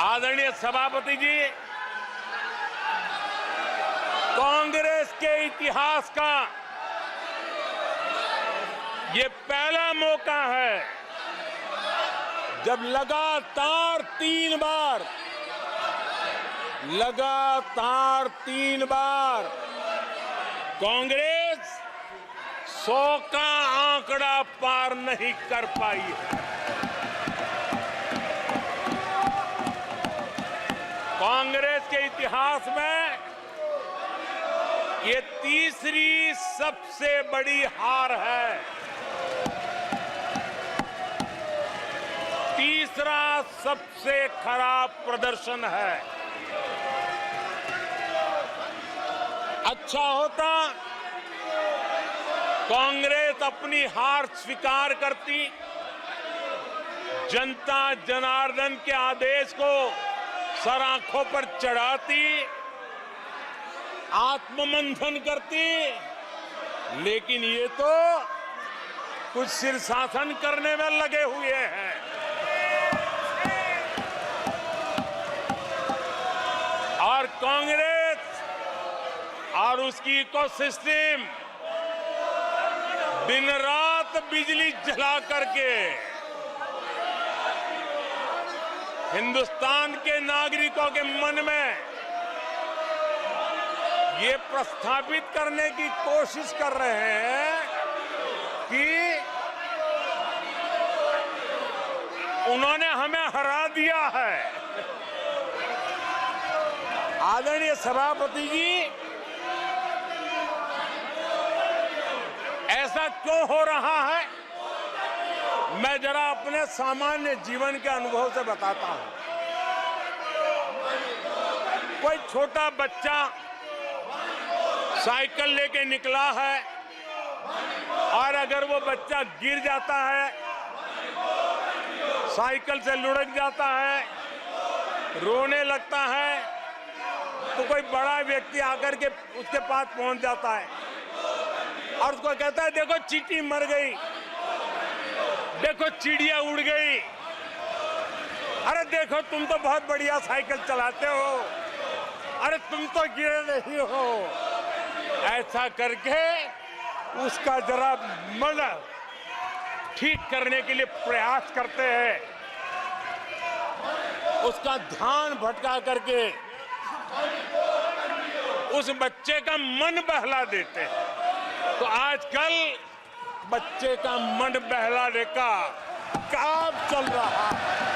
आदरणीय सभापति जी, कांग्रेस के इतिहास का ये पहला मौका है जब लगातार तीन बार कांग्रेस 100 का आंकड़ा पार नहीं कर पाई है। कांग्रेस के इतिहास में ये तीसरी सबसे बड़ी हार है, तीसरा सबसे खराब प्रदर्शन है। अच्छा होता कांग्रेस अपनी हार स्वीकार करती, जनता जनार्दन के आदेश को सर आंखों पर चढ़ाती, आत्ममंथन करती, लेकिन ये तो कुछ शीर्षासन करने में लगे हुए हैं। और कांग्रेस और उसकी इकोसिस्टम दिन रात बिजली जला करके हिंदुस्तान के नागरिकों के मन में ये प्रस्थापित करने की कोशिश कर रहे हैं कि उन्होंने हमें हरा दिया है। आदरणीय सभापति जी, ऐसा क्यों हो रहा है, मैं जरा अपने सामान्य जीवन के अनुभव से बताता हूं। कोई छोटा बच्चा साइकिल लेके निकला है और अगर वो बच्चा गिर जाता है, साइकिल से लुढ़क जाता है, रोने लगता है, तो कोई बड़ा व्यक्ति आकर के उसके पास पहुंच जाता है और उसको कहता है, देखो चींटी मर गई, देखो चिड़िया उड़ गई, अरे देखो तुम तो बहुत बढ़िया साइकिल चलाते हो, अरे तुम तो गिरे नहीं हो। ऐसा करके उसका जरा मन ठीक करने के लिए प्रयास करते हैं, उसका ध्यान भटका करके उस बच्चे का मन बहला देते हैं। तो आजकल बच्चे का मन बहलाने का काम चल रहा है।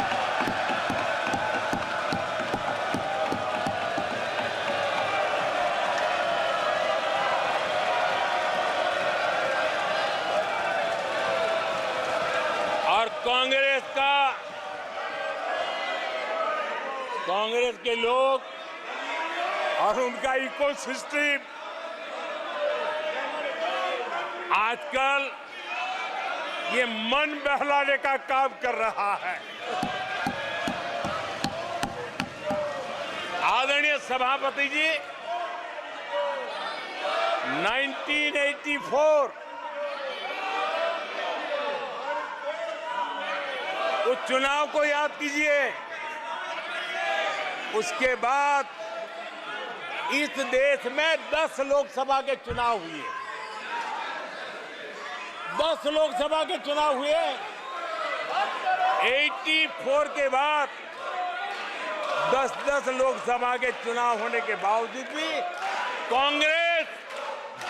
और कांग्रेस के लोग और उनका इकोसिस्टम आजकल ये मन बहलाने का काम कर रहा है। आदरणीय सभापति जी, 1984 उस चुनाव को याद कीजिए। उसके बाद इस देश में 10 लोकसभा के चुनाव हुए 10 लोकसभा के चुनाव हुए, 84 के बाद 10-10 लोकसभा के चुनाव होने के बावजूद भी कांग्रेस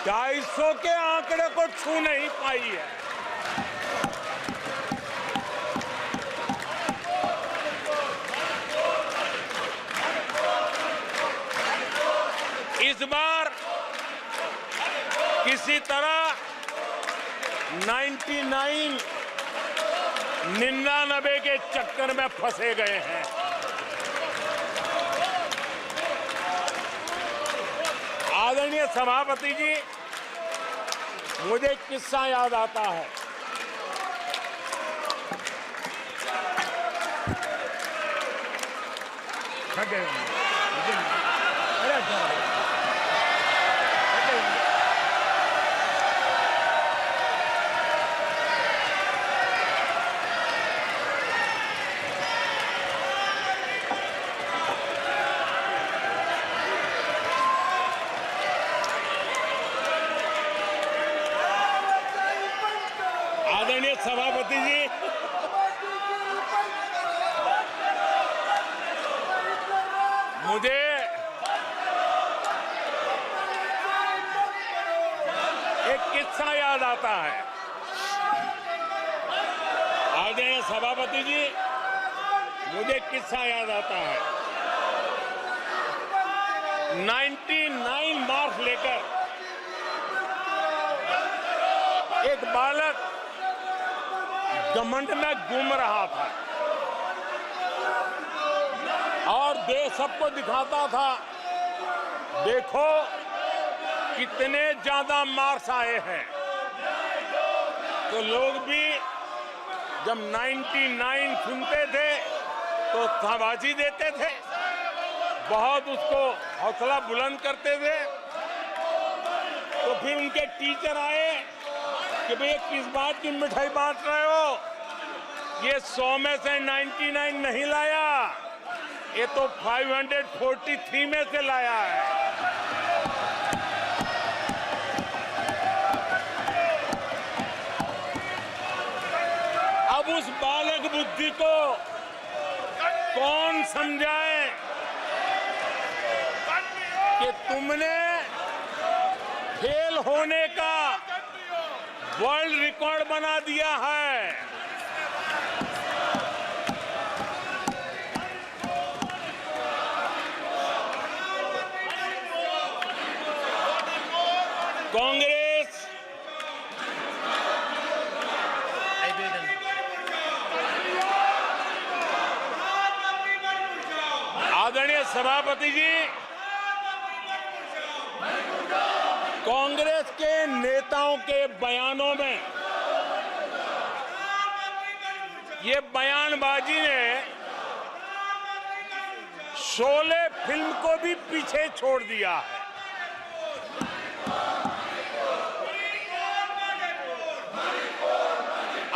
250 के आंकड़े को छू नहीं पाई है। इस बार किसी तरह 99 के चक्कर में फंसे गए हैं। आदरणीय सभापति जी, मुझे एक किस्सा याद आता है। आदरणीय सभापति जी, मुझे एक किस्सा याद आता है। आदरणीय सभापति जी, मुझे एक किस्सा याद आता है। 99 मार्क्स लेकर एक बालक घमंड में घूम रहा था और देश सबको दिखाता था, देखो कितने ज्यादा मार्क्स आए हैं। तो लोग भी जब 99 सुनते थे तो शाबाशी देते थे, बहुत उसको हौसला बुलंद करते थे। तो फिर उनके टीचर आए कि भैया किस बात की मिठाई बांट रहे हो, ये 100 में से 99 नहीं लाया, ये तो 543 में से लाया है। अब उस बालक बुद्धि को कौन समझाए कि तुमने फेल होने का वर्ल्ड रिकॉर्ड बना दिया है। कांग्रेस आदरणीय सभापति जी, कांग्रेस के नेताओं के बयानों में ये बयानबाजी ने शोले फिल्म को भी पीछे छोड़ दिया है।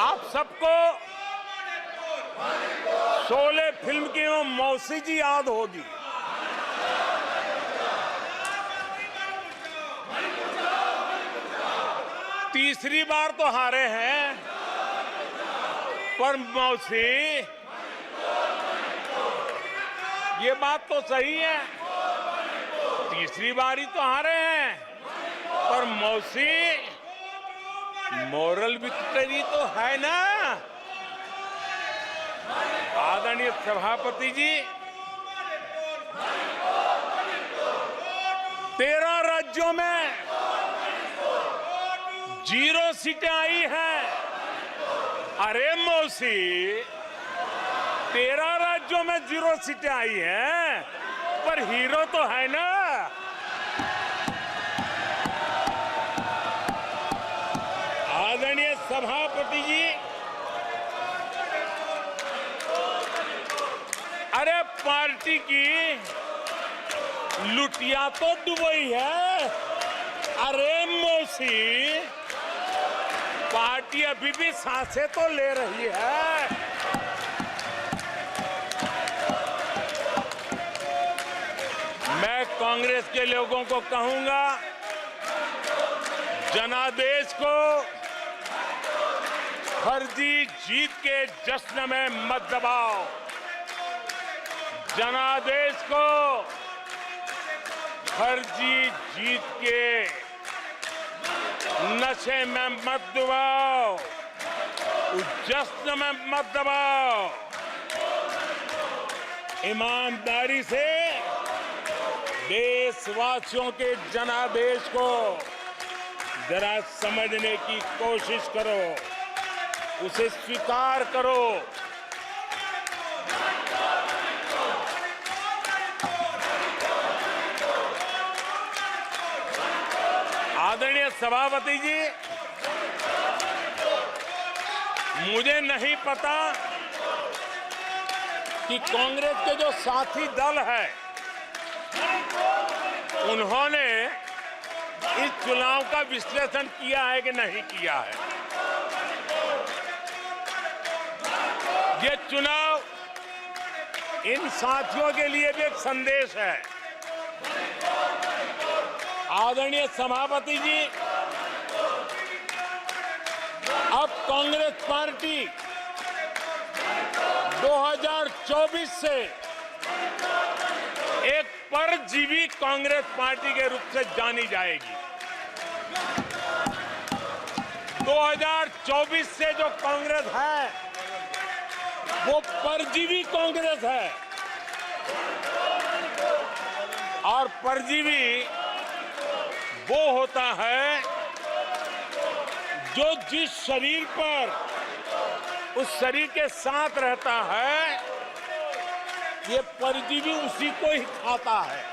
आप सबको शोले फिल्म की वो मौसी जी याद होगी। तीसरी बार तो हारे हैं, पर मौसी ये बात तो सही है, तीसरी बारी तो हारे हैं, पर मौसी मोरल विक्ट्री तो है ना। आदरणीय सभापति जी, 13 राज्यों में 0 सीटें आई हैं। अरे मौसी, 13 राज्यों में 0 सीटें आई हैं, पर हीरो तो है ना। आदरणीय सभापति जी, अरे पार्टी की लुटिया तो दुबई है। अरे मौसी, पार्टी अभी भी सांसें तो ले रही है। मैं कांग्रेस के लोगों को कहूंगा, जनादेश को फर्जी जीत के जश्न में मत दबाओ। जनादेश को फर्जी जीत के नशे में मत डुबाओ, उस जश्न में मत दबाओ। ईमानदारी से देशवासियों के जनादेश को जरा समझने की कोशिश करो, उसे स्वीकार करो। आदरणीय सभापति जी, मुझे नहीं पता कि कांग्रेस के जो साथी दल है उन्होंने इस चुनाव का विश्लेषण किया है कि नहीं किया है। ये चुनाव इन साथियों के लिए भी एक संदेश है। आदरणीय सभापति जी, अब कांग्रेस पार्टी 2024 से एक परजीवी कांग्रेस पार्टी के रूप से जानी जाएगी। 2024 से जो कांग्रेस है वो परजीवी कांग्रेस है, और परजीवी वो होता है जो जिस शरीर पर उस शरीर के साथ रहता है, ये परजीवी उसी को ही खाता है।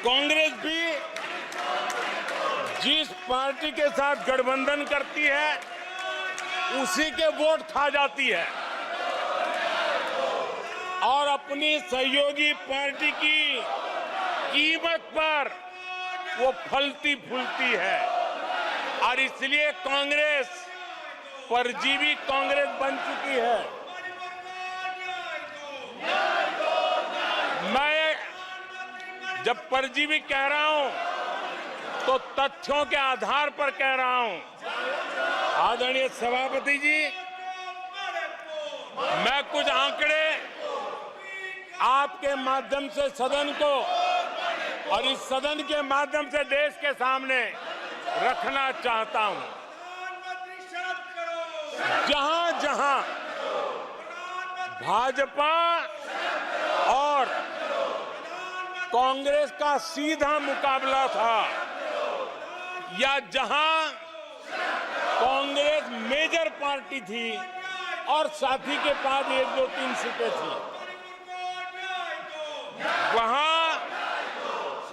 कांग्रेस भी जिस पार्टी के साथ गठबंधन करती है उसी के वोट खा जाती है, और अपनी सहयोगी पार्टी की कीमत पर वो फलती फूलती है। और इसलिए कांग्रेस परजीवी कांग्रेस बन चुकी है। मैं जब परजीवी कह रहा हूं तो तथ्यों के आधार पर कह रहा हूं। आदरणीय सभापति जी, मैं कुछ आंकड़े आपके माध्यम से सदन को और इस सदन के माध्यम से देश के सामने रखना चाहता हूं। जहां जहां भाजपा और कांग्रेस का सीधा मुकाबला था, या जहां कांग्रेस मेजर पार्टी थी और साथी के पास 1, 2, 3 सीटें थी, वहां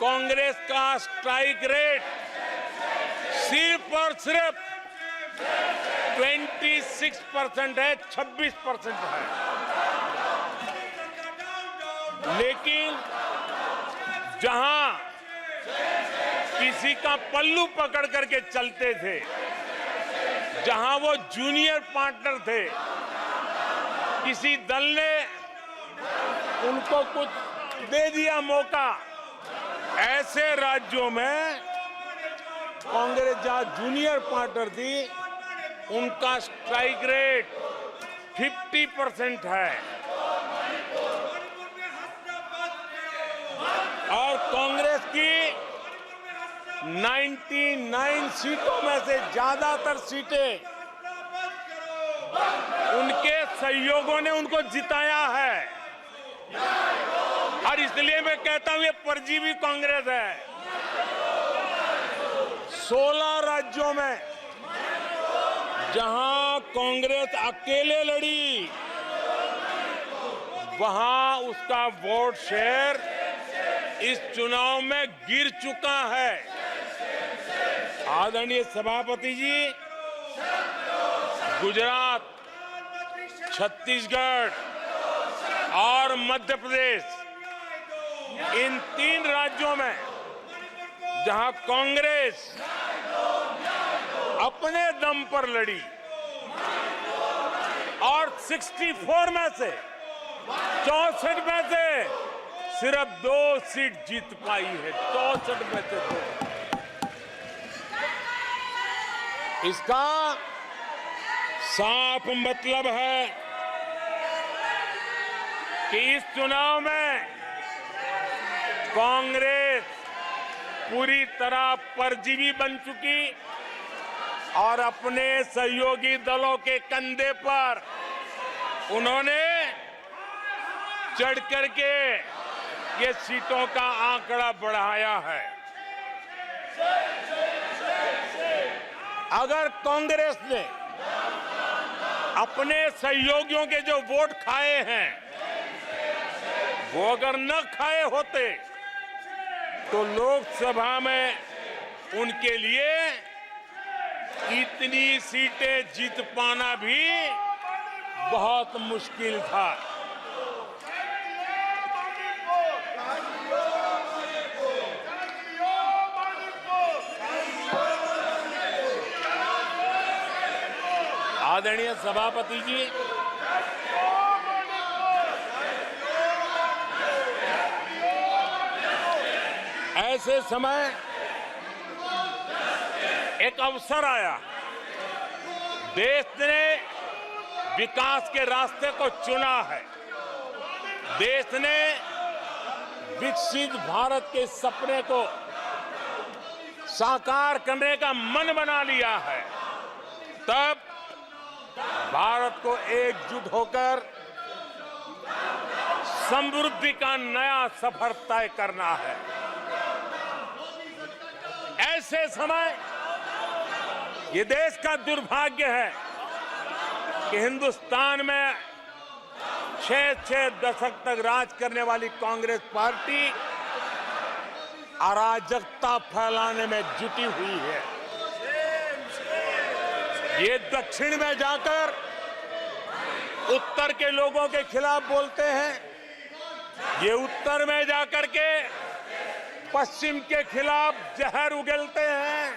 कांग्रेस का स्ट्राइक रेट सिर्फ और सिर्फ 26% है, 26% है। लेकिन जहां किसी का पल्लू पकड़ करके चलते थे, जहां वो जूनियर पार्टनर थे, किसी दल ने उनको कुछ दे दिया मौका, ऐसे राज्यों में कांग्रेस जहां जूनियर पार्टनर थी उनका स्ट्राइक रेट 50% है, और कांग्रेस की 99 सीटों में से ज्यादातर सीटें उनके सहयोगियों ने उनको जिताया है। और इसलिए मैं कहता हूं ये परजीवी कांग्रेस है। 16 राज्यों में जहां कांग्रेस अकेले लड़ी, वहां उसका वोट शेयर इस चुनाव में गिर चुका है। आदरणीय सभापति जी, गुजरात, छत्तीसगढ़ और मध्य प्रदेश, इन 3 राज्यों में जहां कांग्रेस अपने दम पर लड़ी और 64 में से 64 में से सिर्फ 2 सीट जीत पाई है, 64 में से 2। इसका साफ मतलब है कि इस चुनाव में कांग्रेस पूरी तरह परजीवी बन चुकी और अपने सहयोगी दलों के कंधे पर उन्होंने चढ़ करके ये सीटों का आंकड़ा बढ़ाया है। अगर कांग्रेस ने अपने सहयोगियों के जो वोट खाए हैं वो अगर न खाए होते तो लोकसभा में उनके लिए इतनी सीटें जीत पाना भी बहुत मुश्किल था। आदरणीय सभापति जी, ऐसे समय एक अवसर आया। देश ने विकास के रास्ते को चुना है। देश ने विकसित भारत के सपने को साकार करने का मन बना लिया है। तब भारत को एकजुट होकर समृद्धि का नया सफर तय करना है। ऐसे समय ये देश का दुर्भाग्य है कि हिंदुस्तान में 6 दशक तक राज करने वाली कांग्रेस पार्टी अराजकता फैलाने में जुटी हुई है। ये दक्षिण में जाकर उत्तर के लोगों के खिलाफ बोलते हैं, ये उत्तर में जाकर के पश्चिम के खिलाफ जहर उगलते हैं,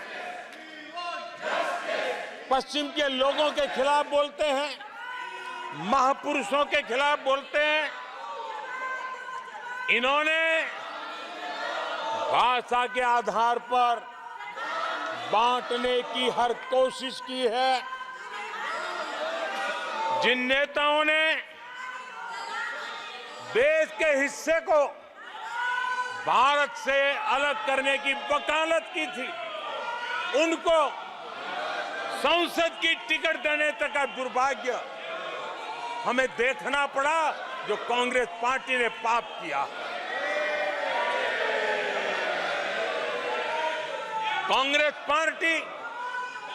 पश्चिम के लोगों के खिलाफ बोलते हैं, महापुरुषों के खिलाफ बोलते हैं। इन्होंने भाषा के आधार पर बांटने की हर कोशिश की है। जिन नेताओं ने देश के हिस्से को भारत से अलग करने की वकालत की थी, उनको संसद की टिकट देने तक का दुर्भाग्य हमें देखना पड़ा, जो कांग्रेस पार्टी ने पाप किया। कांग्रेस पार्टी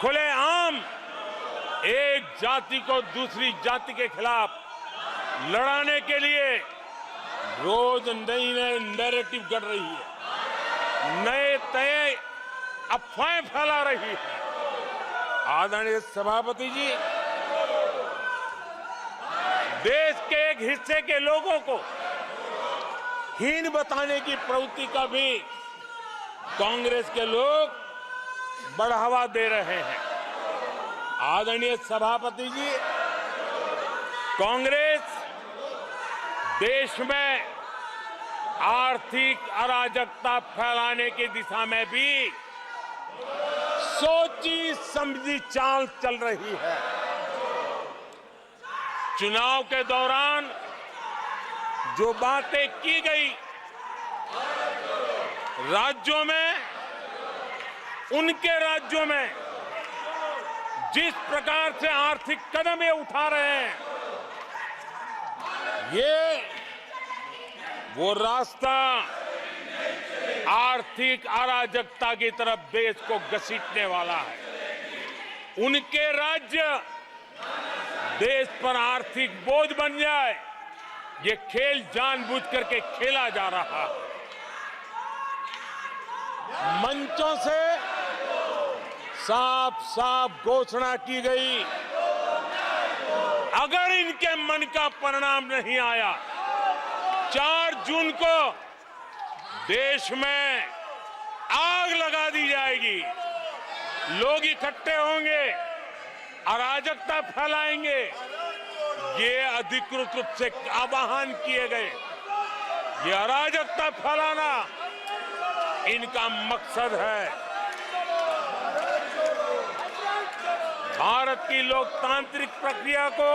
खुलेआम एक जाति को दूसरी जाति के खिलाफ लड़ाने के लिए रोज नई नैरेटिव गढ़ रही है, नए अफवाहें फैला रही है। आदरणीय सभापति जी, देश के एक हिस्से के लोगों को हीन बताने की प्रवृत्ति का भी कांग्रेस के लोग बढ़ावा दे रहे हैं। आदरणीय सभापति जी, कांग्रेस देश में आर्थिक अराजकता फैलाने की दिशा में भी सोची समझी चाल चल रही है। चुनाव के दौरान जो बातें की गई, राज्यों में, उनके राज्यों में जिस प्रकार से आर्थिक कदम ये उठा रहे हैं, ये वो रास्ता आर्थिक अराजकता की तरफ देश को घसीटने वाला है। उनके राज्य देश पर आर्थिक बोझ बन जाए, ये खेल जानबूझ करके खेला जा रहा है। मंचों से साफ साफ घोषणा की गई, अगर इनके मन का परिणाम नहीं आया, 4 जून को देश में आग लगा दी जाएगी। लोग इकट्ठे होंगे, अराजकता फैलाएंगे। ये अधिकृत रूप से आह्वान किए गए, ये अराजकता फैलाना इनका मकसद है। भारत की लोकतांत्रिक प्रक्रिया को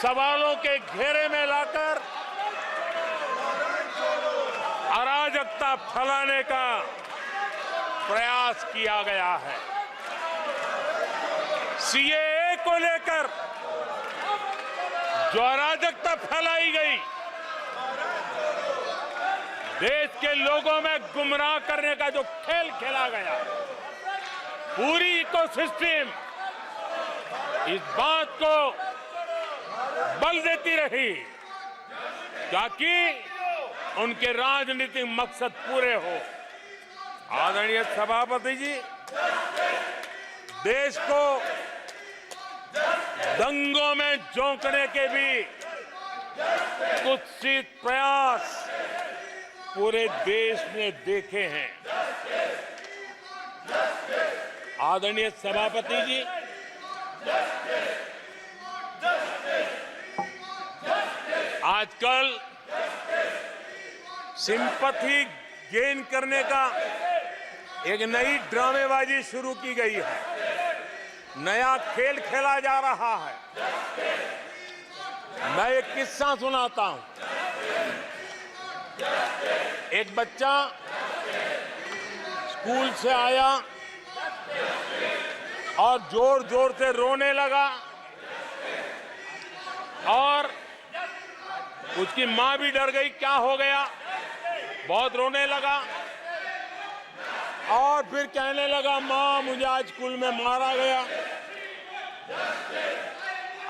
सवालों के घेरे में लाकर अराजकता फैलाने का प्रयास किया गया है। सीएए को लेकर जो अराजकता फैलाई गई, देश के लोगों में गुमराह करने का जो खेल खेला गया, पूरी इकोसिस्टम इस बात को बल देती रही ताकि उनके राजनीतिक मकसद पूरे हो। आदरणीय सभापति जी, देश को दंगों में झोंकने के भी कुत्सित प्रयास पूरे देश में देखे हैं। आदरणीय सभापति जी, आजकल सिंपैथी गेन करने का एक नई ड्रामेबाजी शुरू की गई है, नया खेल खेला जा रहा है। मैं एक किस्सा सुनाता हूं। एक बच्चा स्कूल से आया और जोर जोर से रोने लगा और उसकी मां भी डर गई, क्या हो गया, बहुत रोने लगा और फिर कहने लगा, मां मुझे आज स्कूल में मारा गया,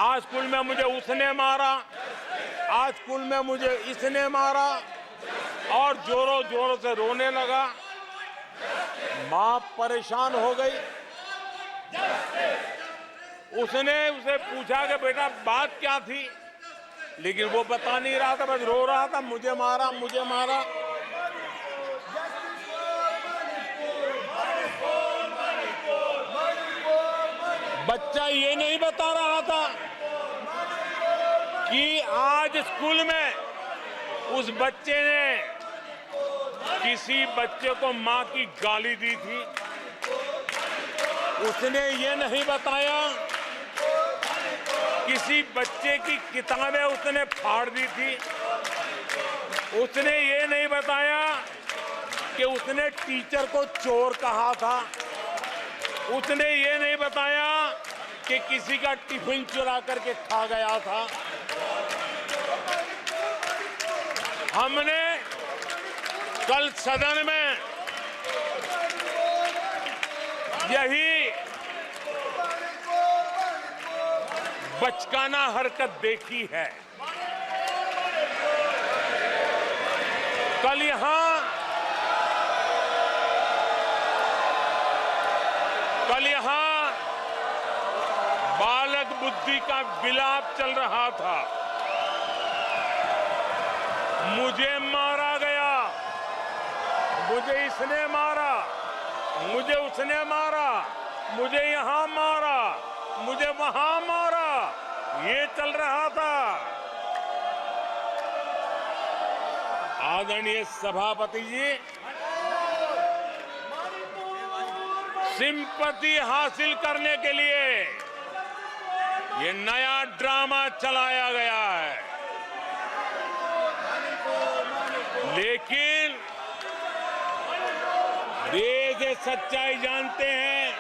आज स्कूल में मुझे उसने मारा, आज स्कूल में मुझे इसने मारा, और जोरों जोरों से रोने लगा। मां परेशान हो गई। उसने उसे पूछा कि बेटा बात क्या थी, लेकिन वो बता नहीं रहा था, बस रो रहा था, मुझे मारा, मुझे मारा। बच्चा ये नहीं बता रहा था कि आज स्कूल में उस बच्चे ने किसी बच्चे को मां की गाली दी थी। उसने ये नहीं बताया किसी बच्चे की किताबें उसने फाड़ दी थी। उसने ये नहीं बताया कि उसने टीचर को चोर कहा था। उसने ये नहीं बताया कि किसी का टिफिन चुरा करके खा गया था। हमने कल सदन में यही बचकाना हरकत देखी है। कल यहां बालक बुद्धि का विलाप चल रहा था। मुझे मारा गया, मुझे इसने मारा, मुझे उसने मारा, मुझे यहां मारा, मुझे वहां मारा, ये चल रहा था। आदरणीय सभापति जी, सिंपैथी हासिल करने के लिए ये नया ड्रामा चलाया गया है, लेकिन देश ये सच्चाई जानते हैं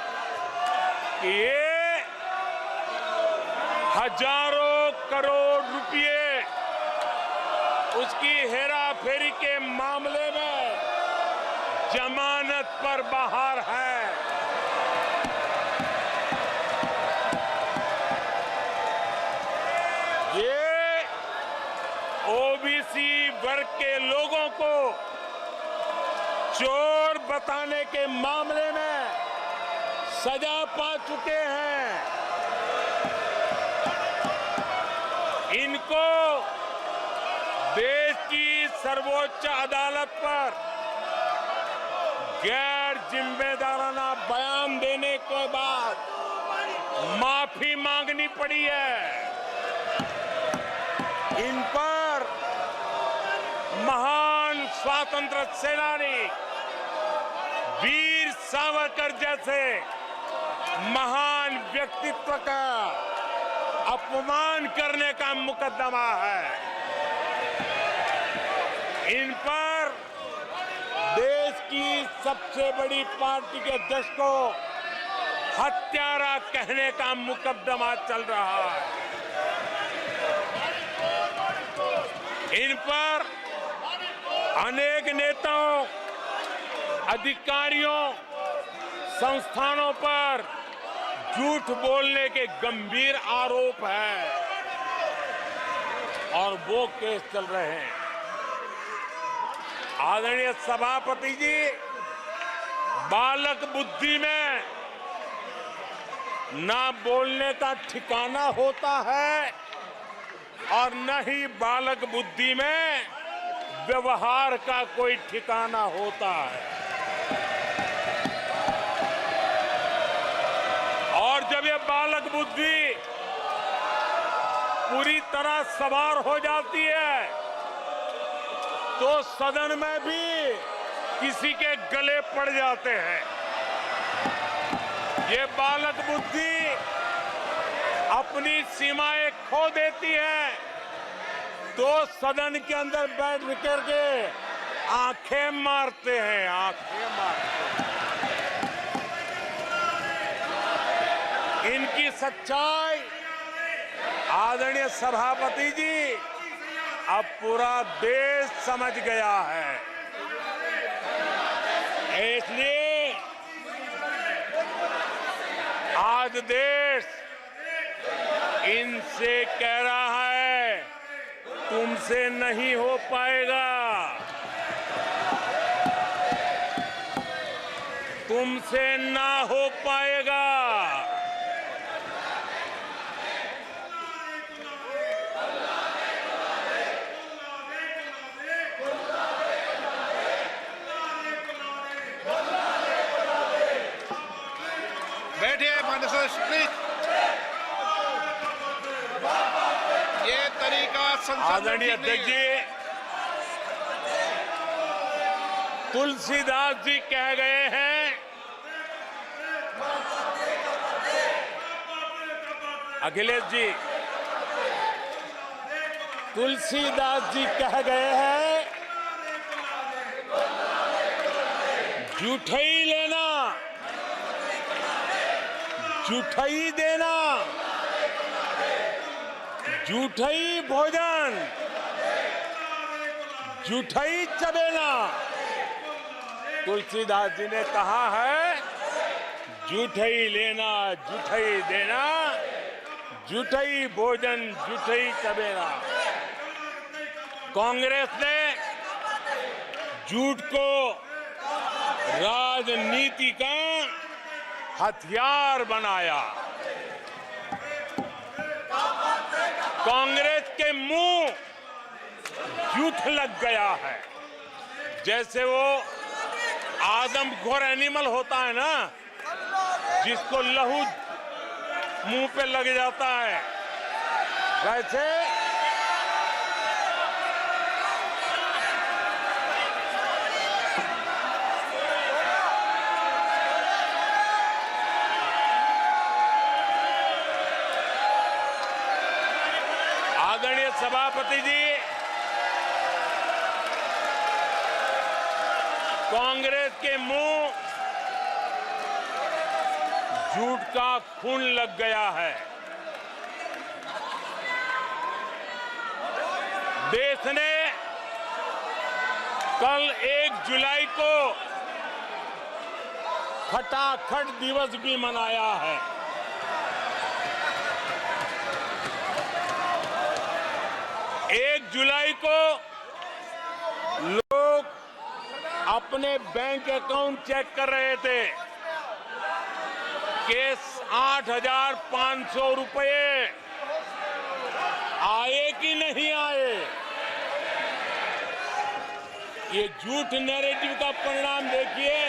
कि ये हजारों करोड़ रुपए उसकी हेराफेरी के मामले में जमानत पर बाहर है। ये ओबीसी वर्ग के लोगों को चोर बताने के मामले में सजा पा चुके हैं। इनको देश की सर्वोच्च अदालत पर गैर जिम्मेदाराना बयान देने के बाद माफी मांगनी पड़ी है। इन पर महान स्वातंत्र सेनानी वीर सावरकर जैसे महान व्यक्तित्व का अपमान करने का मुकदमा है। इन पर देश की सबसे बड़ी पार्टी के अध्यक्ष को हत्यारा कहने का मुकदमा चल रहा है। इन पर अनेक नेताओं, अधिकारियों, संस्थानों पर झूठ बोलने के गंभीर आरोप हैं और वो केस चल रहे हैं। आदरणीय सभापति जी, बालक बुद्धि में ना बोलने का ठिकाना होता है और न ही बालक बुद्धि में व्यवहार का कोई ठिकाना होता है। और जब ये बालक बुद्धि पूरी तरह सवार हो जाती है तो सदन में भी किसी के गले पड़ जाते हैं। ये बालक बुद्धि अपनी सीमाएं खो देती है तो सदन के अंदर बैठ करके आंखें मारते हैं, आंखें मारते हैं। इनकी सच्चाई आदरणीय सभापति जी अब पूरा देश समझ गया है। इसलिए आज देश इनसे कह रहा है तुमसे नहीं हो पाएगा, तुमसे ना हो पाएगा। बैठिए माननीय सदस्य प्लीज। ये तरीका आदरणीय अध्यक्ष जी, तुलसीदास जी कह गए हैं, अखिलेश जी, तुलसीदास जी कह गए हैं, जूठई लेना जूठई देना, जूठई भोजन जूठई चबेना। तुलसीदास जी ने कहा है जूठई लेना जूठई देना, जूठई भोजन जूठई चबेना। कांग्रेस ने झूठ को राजनीति का हथियार बनाया। कांग्रेस के मुंह झूठ लग गया है। जैसे वो आदमखोर एनिमल होता है ना, जिसको लहू मुंह पे लग जाता है, वैसे आदरणीय सभापति जी, कांग्रेस के मुंह झूठ का खून लग गया है। देश ने कल 1 जुलाई को खटाखट दिवस भी मनाया है। एक जुलाई को लोग अपने बैंक अकाउंट चेक कर रहे थे कि 8,500 रुपये आए कि नहीं आए। ये झूठ नैरेटिव का परिणाम देखिए।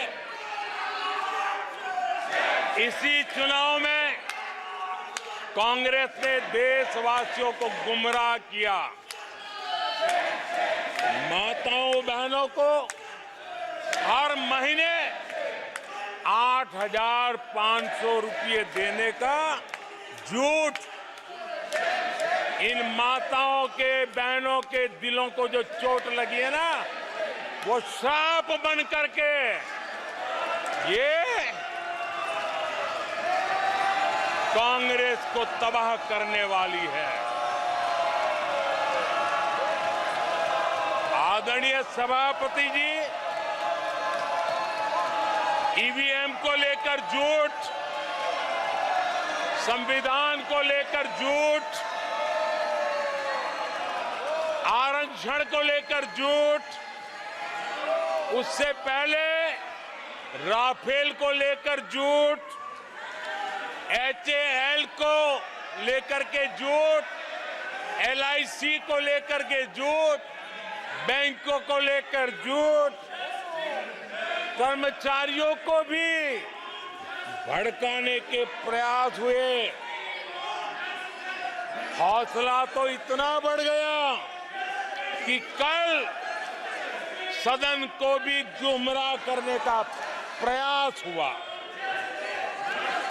इसी चुनाव में कांग्रेस ने देशवासियों को गुमराह किया। माताओं बहनों को हर महीने 8,500 रुपये देने का झूठ इन माताओं के बहनों के दिलों को जो चोट लगी है ना, वो श्राप बन करके ये कांग्रेस को तबाह करने वाली है। आदरणीय सभापति जी, ईवीएम को लेकर झूठ, संविधान को लेकर झूठ, आरक्षण को लेकर झूठ, उससे पहले राफेल को लेकर झूठ, HAL को लेकर के झूठ, LIC को लेकर के झूठ, बैंकों को लेकर झूठ, कर्मचारियों को भी भड़काने के प्रयास हुए। हौसला तो इतना बढ़ गया कि कल सदन को भी गुमराह करने का प्रयास हुआ।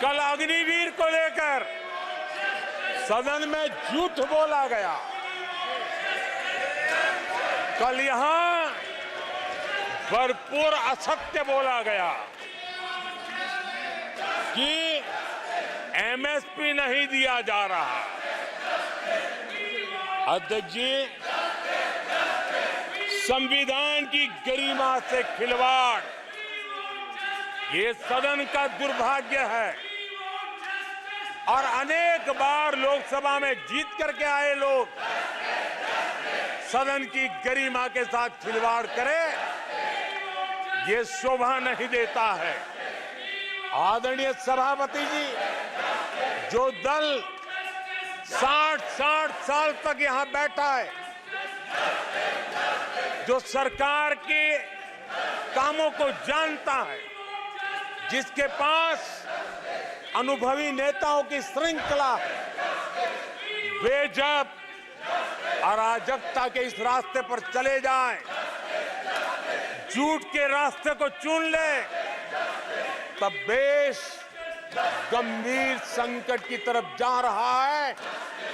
कल अग्निवीर को लेकर सदन में झूठ बोला गया। कल यहां भरपूर असत्य बोला गया कि MSP नहीं दिया जा रहा। अध्यक्ष जी, संविधान की गरिमा से खिलवाड़ ये सदन का दुर्भाग्य है और अनेक बार लोकसभा में जीत करके आए लोग सदन की गरिमा के साथ खिलवाड़ करे, ये शोभा नहीं देता है। आदरणीय सभापति जी, जो दल 60 साल तक यहां बैठा है, जो सरकार के कामों को जानता है, जिसके पास अनुभवी नेताओं की श्रृंखला है, वे जब अराजकता के इस रास्ते पर चले जाएं, झूठ के रास्ते को चुन ले, तब देश गंभीर संकट की तरफ जा रहा है,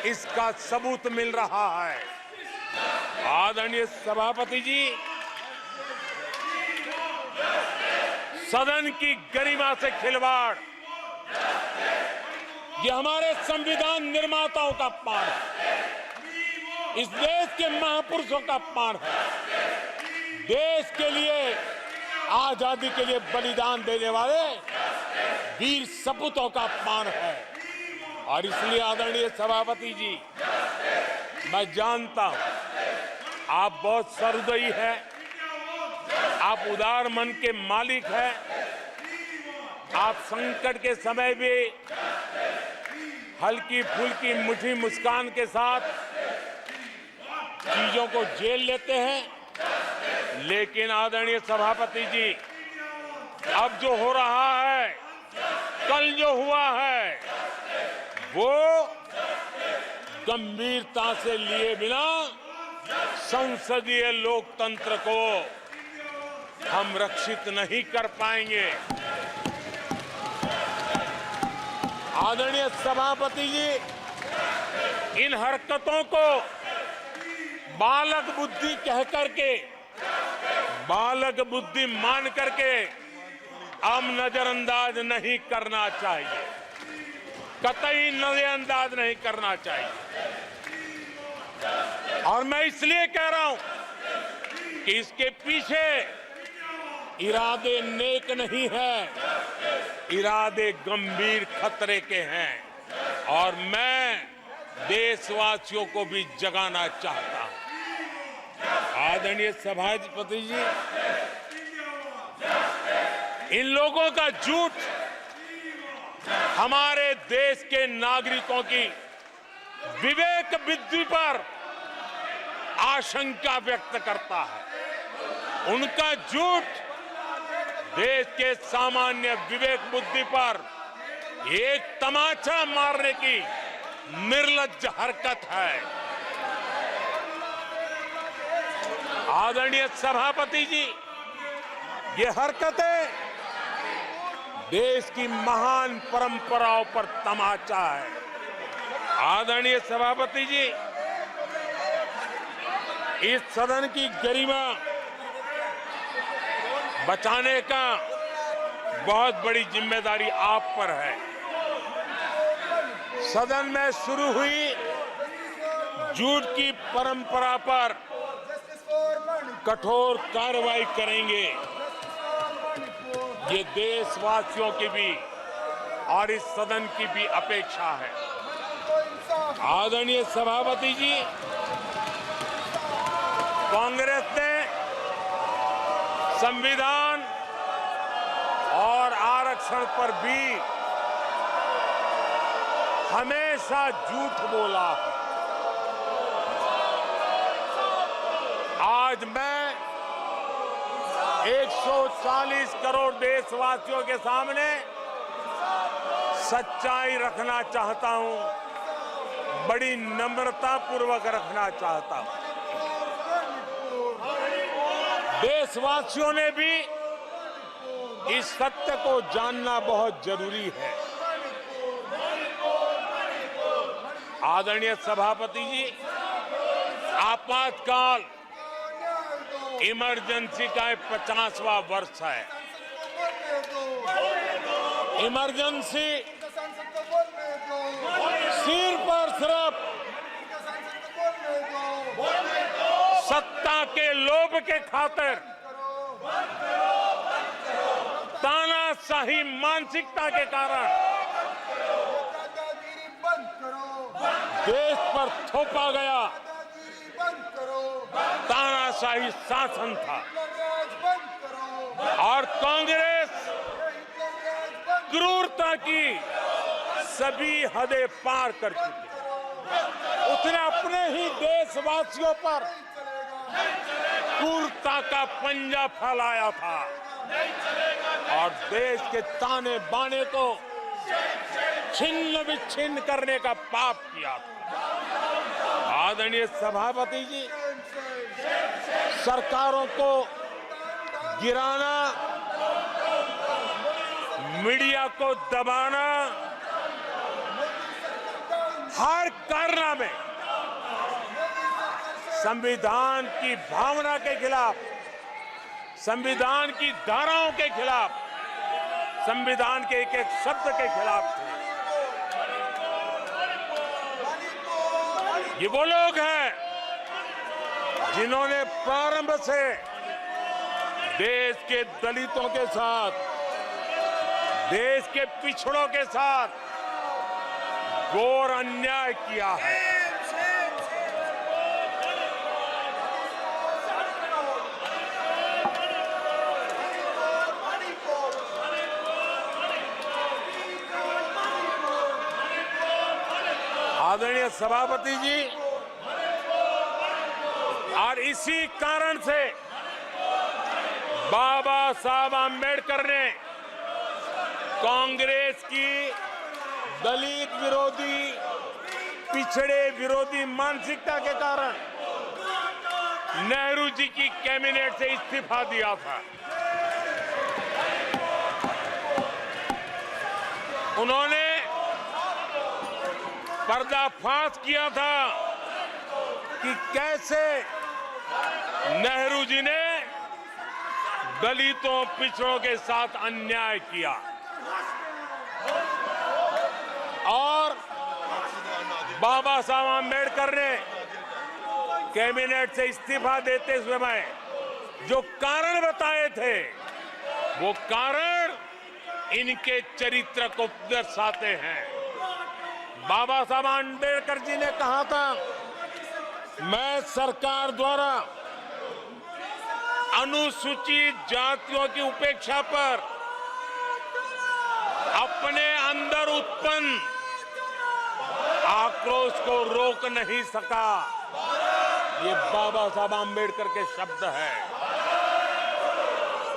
इसका सबूत मिल रहा है। आदरणीय सभापति जी, सदन की गरिमा से खिलवाड़ ये हमारे संविधान निर्माताओं का अपमान है, इस देश के महापुरुषों का अपमान है, देश के लिए आजादी के लिए बलिदान देने वाले वीर सपूतों का अपमान है। और इसलिए आदरणीय सभापति जी, मैं जानता हूं आप बहुत सहृदयी हैं, आप उदार मन के मालिक हैं, आप संकट के समय भी हल्की फुल्की मीठी मुस्कान के साथ चीजों को झेल लेते हैं। लेकिन आदरणीय सभापति जी, अब जो हो रहा है, कल जो हुआ है, वो गंभीरता से लिए बिना संसदीय लोकतंत्र को हम रक्षित नहीं कर पाएंगे। आदरणीय सभापति जी, इन हरकतों को बालक बुद्धि कह करके, बालक बुद्धि मान करके हम नजरअंदाज नहीं करना चाहिए, कतई नजरअंदाज नहीं करना चाहिए। और मैं इसलिए कह रहा हूं कि इसके पीछे इरादे नेक नहीं है, इरादे गंभीर खतरे के हैं और मैं देशवासियों को भी जगाना चाहता हूं। आदरणीय सभापति जी, इन लोगों का झूठ हमारे देश के नागरिकों की विवेक बुद्धि पर आशंका व्यक्त करता है। उनका झूठ देश के सामान्य विवेक बुद्धि पर एक तमाचा मारने की निर्लज्ज हरकत है। आदरणीय सभापति जी, ये हरकतें देश की महान परंपराओं पर तमाचा है। आदरणीय सभापति जी, इस सदन की गरिमा बचाने का बहुत बड़ी जिम्मेदारी आप पर है। सदन में शुरू हुई झूठ की परंपरा पर कठोर कार्रवाई करेंगे, ये देशवासियों की भी और इस सदन की भी अपेक्षा है। आदरणीय सभापति जी, कांग्रेस ने संविधान और आरक्षण पर भी हमेशा झूठ बोला है। आज मैं 140 करोड़ देशवासियों के सामने सच्चाई रखना चाहता हूं, बड़ी नम्रता पूर्वक रखना चाहता हूं। देशवासियों ने भी इस सत्य को जानना बहुत जरूरी है। आदरणीय सभापति जी, आपातकाल इमरजेंसी का 50वां वर्ष है। इमरजेंसी सिर पर सिर्फ सत्ता के लोभ के खातिर, तानाशाही मानसिकता के कारण देश पर थोपा गया तानाशाही शासन था और कांग्रेस क्रूरता की सभी हदें पार कर चुकी है। उसने अपने ही देशवासियों पर क्रूरता का पंजा फैलाया था और देश के ताने बाने को छिन्न विच्छिन्न करने का पाप किया था। आदरणीय सभापति जी, सरकारों को गिराना, मीडिया को दबाना, हर कारनामे संविधान की भावना के खिलाफ, संविधान की धाराओं के खिलाफ, संविधान के एक एक शब्द के खिलाफ थे। ये वो लोग हैं जिन्होंने प्रारंभ से देश के दलितों के साथ, देश के पिछड़ों के साथ घोर अन्याय किया है। आदरणीय सभापति जी, और इसी कारण से बाबा साहब आंबेडकर ने कांग्रेस की दलित विरोधी, पिछड़े विरोधी मानसिकता के कारण नेहरू जी की कैबिनेट से इस्तीफा दिया था। उन्होंने पर्दाफाश किया था कि कैसे नेहरू जी ने दलितों, पिछड़ों के साथ अन्याय किया और बाबा साहब आंबेडकर ने कैबिनेट से इस्तीफा देते समय जो कारण बताए थे, वो कारण इनके चरित्र को दर्शाते हैं। बाबा साहब आंबेडकर जी ने कहा था, मैं सरकार द्वारा अनुसूचित जातियों की उपेक्षा पर अपने अंदर उत्पन्न आक्रोश को रोक नहीं सका। ये बाबा साहब आंबेडकर के शब्द हैं।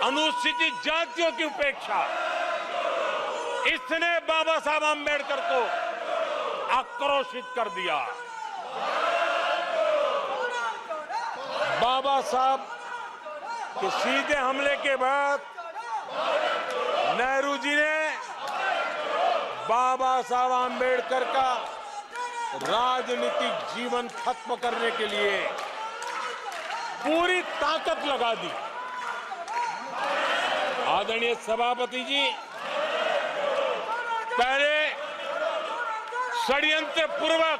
अनुसूचित जातियों की उपेक्षा, इसने बाबा साहब आंबेडकर को आक्रोशित कर दिया। बाबा साहब के सीधे हमले के बाद नेहरू जी ने बाबा साहब आम्बेडकर का राजनीतिक जीवन खत्म करने के लिए पूरी ताकत लगा दी। आदरणीय सभापति जी, पहले षड्यंत्र पूर्वक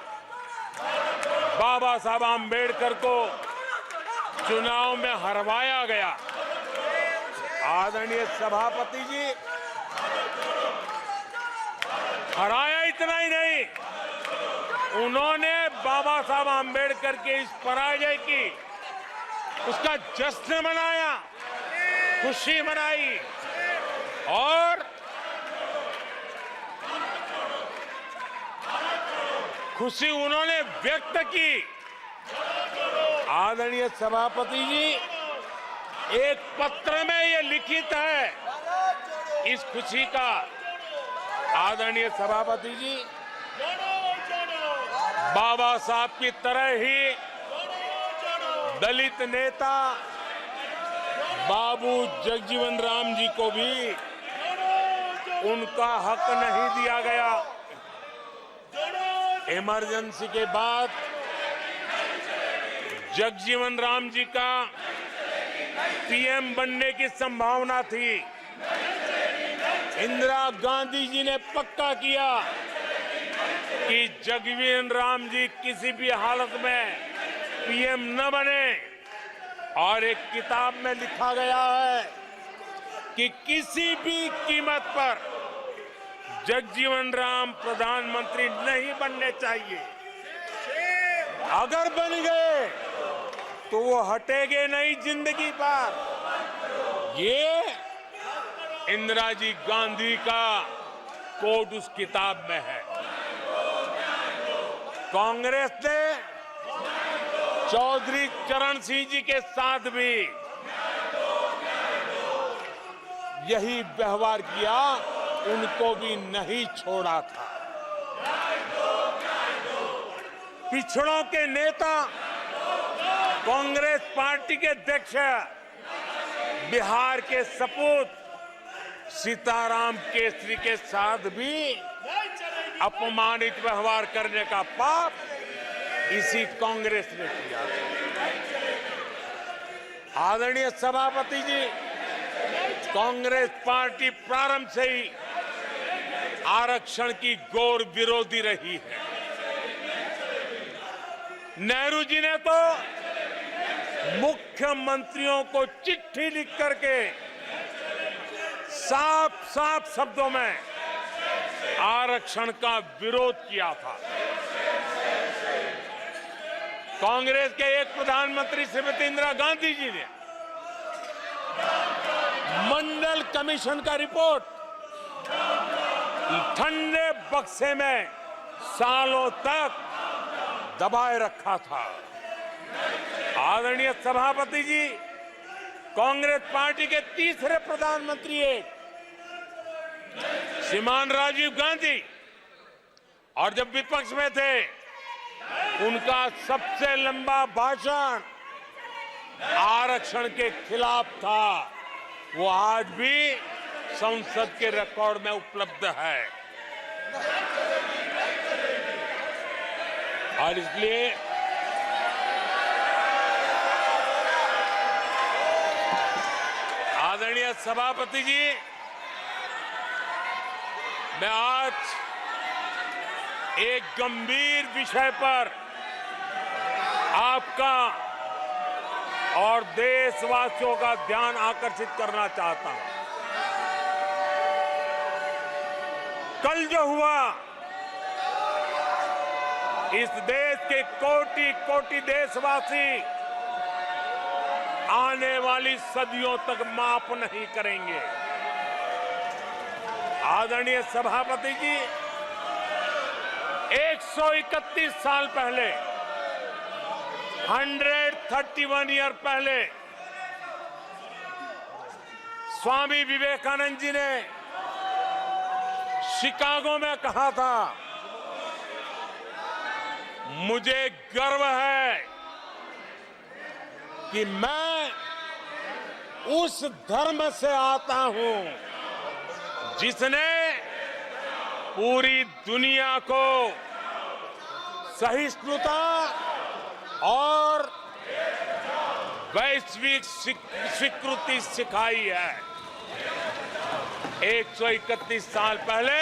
बाबा साहब आम्बेडकर को चुनाव में हरवाया गया। आदरणीय सभापति जी, हराया इतना ही नहीं, उन्होंने बाबा साहब आम्बेडकर के इस पराजय की उसका जश्न मनाया, खुशी मनाई और खुशी उन्होंने व्यक्त की। आदरणीय सभापति जी, एक पत्र में ये लिखित है इस खुशी का। आदरणीय सभापति जी, बाबा साहब की तरह ही दलित नेता बाबू जगजीवन राम जी को भी उनका हक नहीं दिया गया। इमरजेंसी के बाद जगजीवन राम जी का पीएम बनने की संभावना थी। इंदिरा गांधी जी ने पक्का किया कि जगजीवन राम जी किसी भी हालत में पीएम न बने, और एक किताब में लिखा गया है कि किसी भी कीमत पर जगजीवन राम प्रधानमंत्री नहीं बनने चाहिए। अगर बन गए तो वो हटेंगे नहीं जिंदगी पर। ये इंदिरा जी गांधी का कोट उस किताब में है। कांग्रेस ने चौधरी चरण सिंह जी के साथ भी यही व्यवहार किया, उनको भी नहीं छोड़ा था। पिछड़ों के नेता कांग्रेस पार्टी के अध्यक्ष बिहार के सपूत सीताराम केसरी के साथ भी अपमानित व्यवहार करने का पाप इसी कांग्रेस ने किया। आदरणीय सभापति जी, कांग्रेस पार्टी प्रारंभ से ही आरक्षण की घोर विरोधी रही है। नेहरू जी ने तो मुख्यमंत्रियों को चिट्ठी लिख करके साफ साफ शब्दों में आरक्षण का विरोध किया था। कांग्रेस के एक प्रधानमंत्री श्रीमती इंदिरा गांधी जी ने मंडल कमीशन का रिपोर्ट ठंडे बक्से में सालों तक दबाए रखा था। आदरणीय सभापति जी, कांग्रेस पार्टी के तीसरे प्रधानमंत्री श्रीमान राजीव गांधी, और जब विपक्ष में थे उनका सबसे लंबा भाषण आरक्षण के खिलाफ था। वो आज भी संसद के रिकॉर्ड में उपलब्ध है। और इसलिए आदरणीय सभापति जी, मैं आज एक गंभीर विषय पर आपका और देशवासियों का ध्यान आकर्षित करना चाहता हूं। कल जो हुआ, इस देश के कोटि कोटि देशवासी आने वाली सदियों तक माफ नहीं करेंगे। आदरणीय सभापति जी, 131 साल पहले, 131 ईयर पहले स्वामी विवेकानंद जी ने शिकागो में कहा था, मुझे गर्व है कि मैं उस धर्म से आता हूं जिसने पूरी दुनिया को सहिष्णुता और वैश्विक स्वीकृति सिखाई है। 131 साल पहले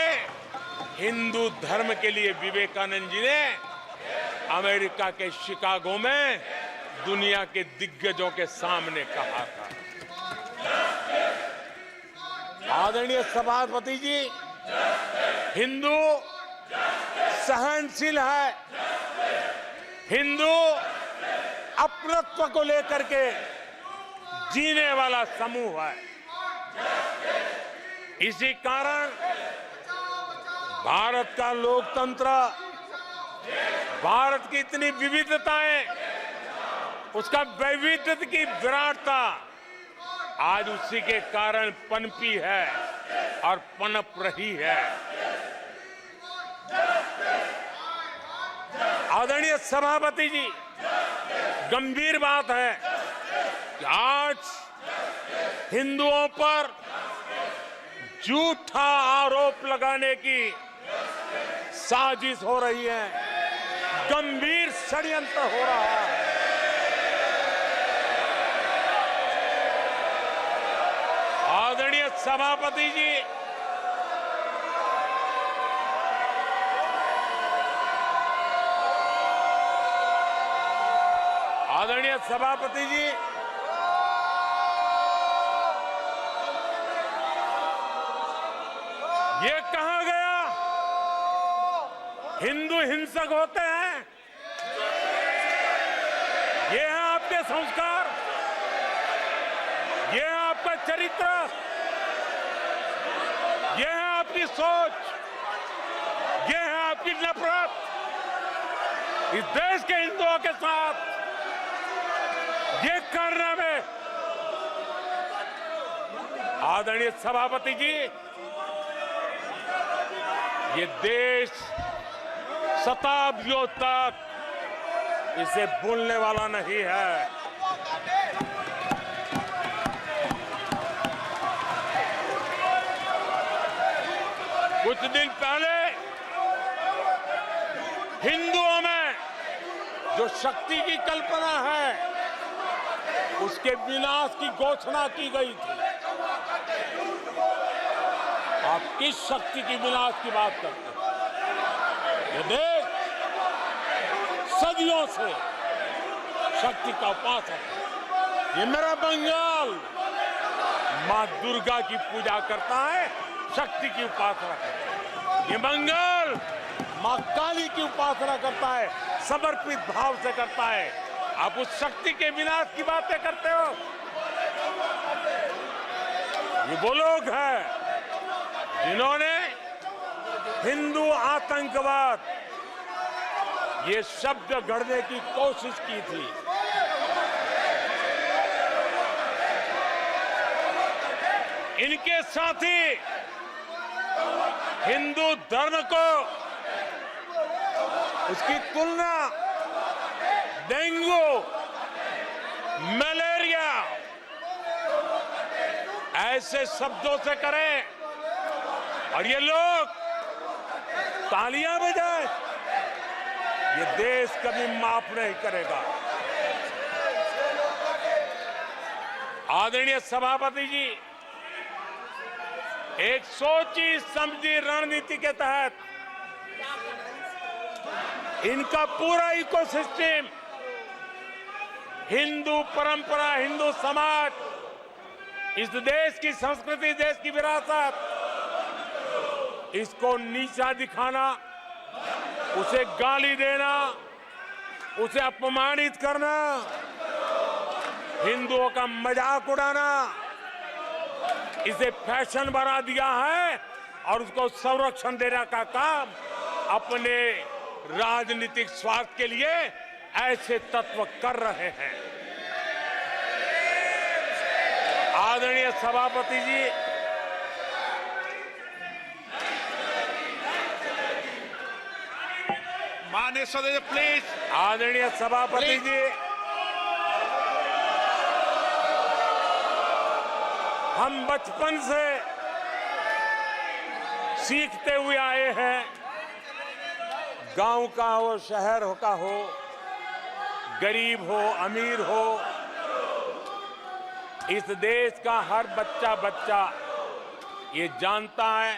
हिंदू धर्म के लिए विवेकानंद जी ने अमेरिका के शिकागो में दुनिया के दिग्गजों के सामने कहा था। आदरणीय सभापति जी, हिंदू सहनशील है, हिंदू अपनत्व को लेकर के जीने वाला समूह है। इसी कारण भारत का लोकतंत्र, भारत की इतनी विविधताएं, उसका वैविध्य की विराटता आज उसी के कारण पनपी है और पनप रही है। आदरणीय सभापति जी, गंभीर बात है कि आज हिंदुओं पर झूठा आरोप लगाने की साजिश हो रही है, गंभीर षड्यंत्र हो रहा है। आदरणीय सभापति जी, आदरणीय सभापति जी, ये कहा गया हिंदू हिंसक होते हैं? ये है आपके संस्कार, ये है आपका चरित्र, ये है आपकी सोच, ये है आपकी नफरत इस देश के हिंदुओं के साथ। ये करने में आदरणीय सभापति जी, ये देश शताब्दियों तक इसे भूलने वाला नहीं है। कुछ दिन पहले हिंदुओं में जो शक्ति की कल्पना है, उसके विनाश की घोषणा की गई थी। आप किस शक्ति की विनाश की बात करते हैं? ये देश सदियों से शक्ति का उपासक है। ये मेरा बंगाल मां दुर्गा की पूजा करता है, शक्ति की उपासना करता है। ये बंगाल मां काली की उपासना करता है, समर्पित भाव से करता है। आप उस शक्ति के विनाश की बातें करते हो। ये वो लोग हैं जिन्होंने हिंदू आतंकवाद ये शब्द गढ़ने की कोशिश की थी। इनके साथी हिंदू धर्म को, उसकी तुलना डेंगू, मलेरिया ऐसे शब्दों से करें और ये लोग तालियां बजाएं, ये देश कभी माफ नहीं करेगा। आदरणीय सभापति जी, एक सोची समझी रणनीति के तहत इनका पूरा इकोसिस्टम, हिंदू परंपरा, हिंदू समाज, इस देश की संस्कृति, देश की विरासत, इसको नीचा दिखाना, उसे गाली देना, उसे अपमानित करना, हिंदुओं का मजाक उड़ाना, इसे फैशन बना दिया है और उसको संरक्षण देने का काम अपने राजनीतिक स्वार्थ के लिए ऐसे तत्व कर रहे हैं। आदरणीय सभापति जी, माननीय सदस्य प्लीज। आदरणीय सभापति जी, हम बचपन से सीखते हुए आए हैं, गांव का हो, शहर का हो, गरीब हो, अमीर हो, इस देश का हर बच्चा ये जानता है,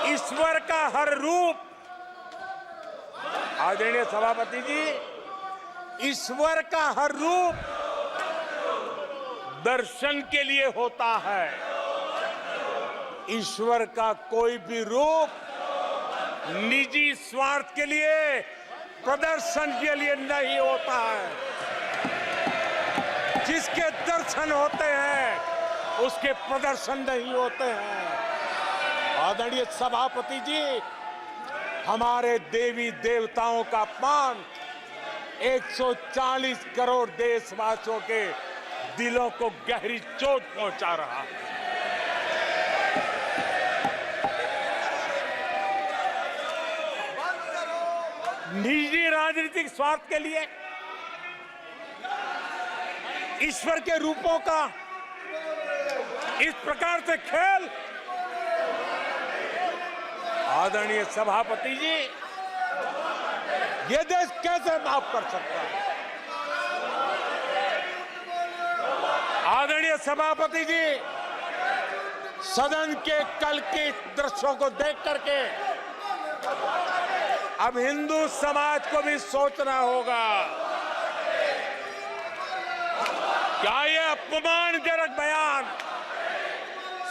ईश्वर का हर रूप, आदरणीय सभापति जी, ईश्वर का हर रूप दर्शन के लिए होता है। ईश्वर का कोई भी रूप निजी स्वार्थ के लिए, प्रदर्शन के लिए नहीं होता है। जिसके दर्शन होते हैं उसके प्रदर्शन नहीं होते हैं। आदरणीय सभापति जी, हमारे देवी देवताओं का अपमान 140 करोड़ देशवासियों के दिलों को गहरी चोट पहुंचा रहा है। निजी राजनीतिक स्वार्थ के लिए ईश्वर के रूपों का इस प्रकार से खेल, आदरणीय सभापति जी, ये देश कैसे माफ कर सकता है? आदरणीय सभापति जी, सदन के कल के दृश्यों को देख करके अब हिंदू समाज को भी सोचना होगा, क्या ये अपमानजनक बयान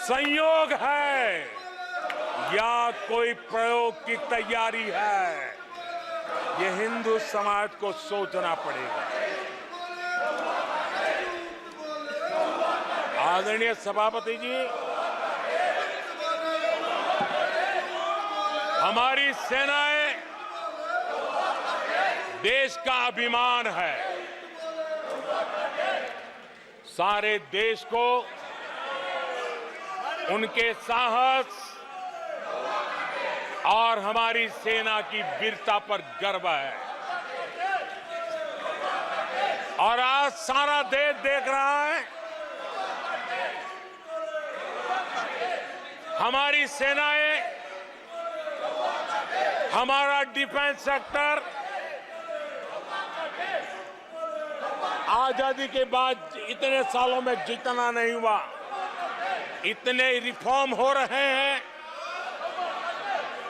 संयोग है या कोई प्रयोग की तैयारी है? ये हिंदू समाज को सोचना पड़ेगा। आदरणीय सभापति जी, हमारी सेनाएं देश का अभिमान है। सारे देश को उनके साहस और हमारी सेना की वीरता पर गर्व है। और आज सारा देश देख रहा है, हमारी सेनाएं, हमारा डिफेंस सेक्टर आजादी के बाद इतने सालों में जितना नहीं हुआ, इतने रिफॉर्म हो रहे हैं।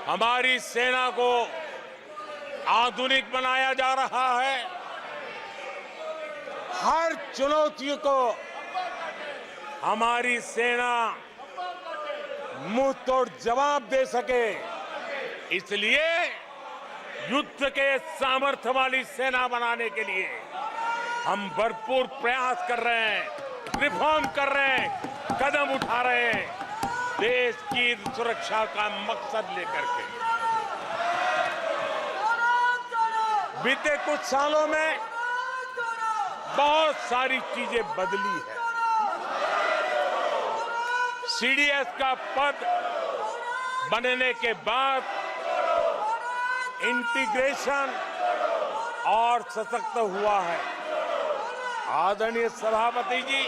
हमारी सेना को आधुनिक बनाया जा रहा है। हर चुनौती को हमारी सेना मुंह तोड़ जवाब दे सके, इसलिए युद्ध के सामर्थ्य वाली सेना बनाने के लिए हम भरपूर प्रयास कर रहे हैं, रिफॉर्म कर रहे हैं, कदम उठा रहे हैं, देश की सुरक्षा का मकसद लेकर के। बीते कुछ सालों में बहुत सारी चीजें बदली है। सीडीएस का पद बनने के बाद इंटीग्रेशन और सशक्त हुआ है। आदरणीय सभापति जी,